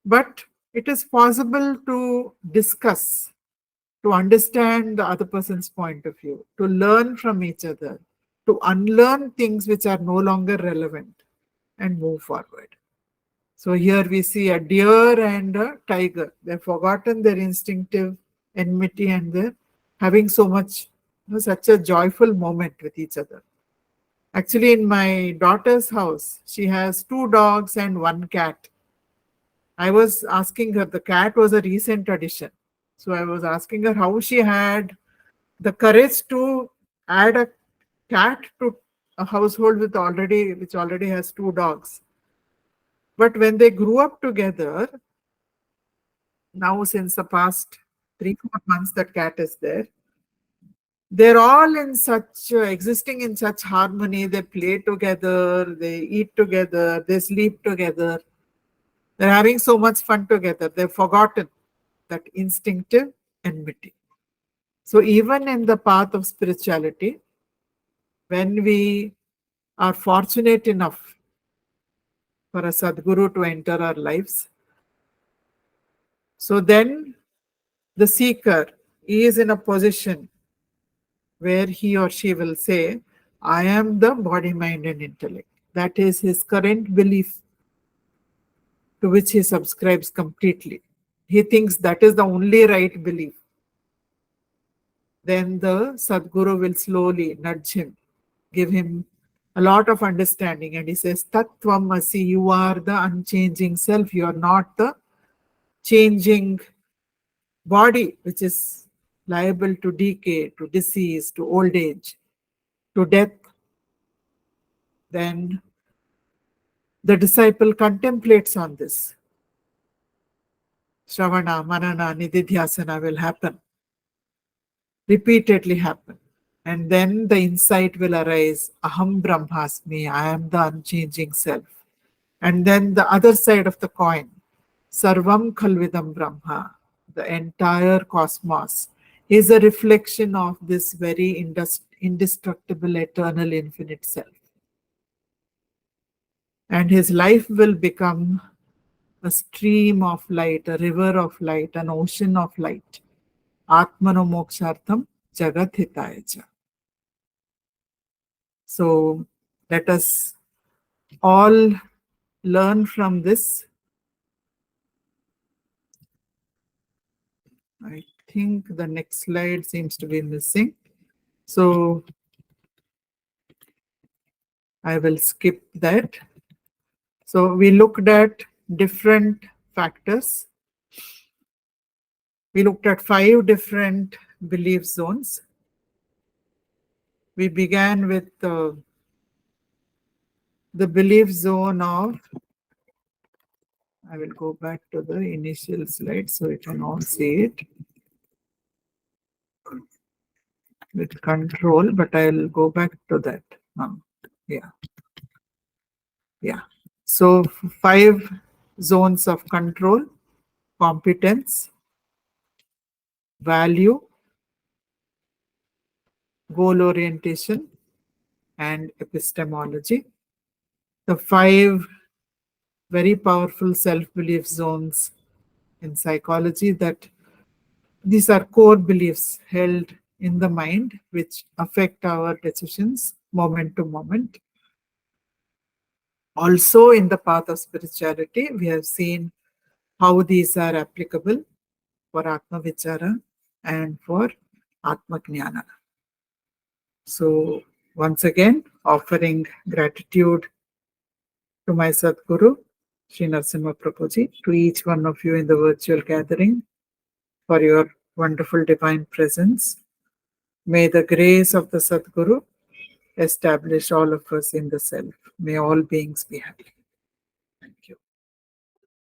But it is possible to discuss, to understand the other person's point of view, to learn from each other, to unlearn things which are no longer relevant and move forward. So here we see a deer and a tiger. They've forgotten their instinctive enmity and they're having so much, such a joyful moment with each other. Actually, in my daughter's house, she has 2 dogs and 1 cat. I was asking her, the cat was a recent addition. So I was asking her how she had the courage to add a cat to a household which already has 2 dogs. But when they grew up together, now since the past 3-4 months that cat is there, they're all in such existing in such harmony. They play together, they eat together, they sleep together. They're having so much fun together. They've forgotten that instinctive enmity. So even in the path of spirituality, when we are fortunate enough for a Sadguru to enter our lives, so then the seeker is in a position where he or she will say, I am the body, mind, and intellect. That is his current belief to which he subscribes completely. He thinks that is the only right belief. Then the Sadguru will slowly nudge him, give him a lot of understanding. And he says, Tattvam Asi, you are the unchanging self. You are not the changing body, which is liable to decay, to disease, to old age, to death. Then the disciple contemplates on this. Shravana, Manana, Nididhyasana will happen, repeatedly happen. And then the insight will arise, Aham Brahmasmi, I am the unchanging self. And then the other side of the coin, Sarvam Khalvidam Brahma, the entire cosmos, is a reflection of this very indestructible, eternal, infinite self. And his life will become a stream of light, a river of light, an ocean of light. Atmano mokshartham jagat hitaya cha. So let us all learn from this. I think the next slide seems to be missing. So I will skip that. So we looked at different factors. We looked at 5 different belief zones. We began with the belief zone of, I will go back to the initial slide so you can all see it, with control, but I'll go back to that. Yeah. So 5 zones of control: competence, value, goal orientation, and epistemology. The 5 very powerful self-belief zones in psychology, that these are core beliefs held in the mind which affect our decisions moment to moment. Also, in the path of spirituality, we have seen how these are applicable for Atma Vichara and for Atma Jnana. So, once again, offering gratitude to my Sadguru, Sri Narasimha Prabhuji, to each one of you in the virtual gathering for your wonderful divine presence. May the grace of the Sadguru establish all of us in the self. May all beings be happy.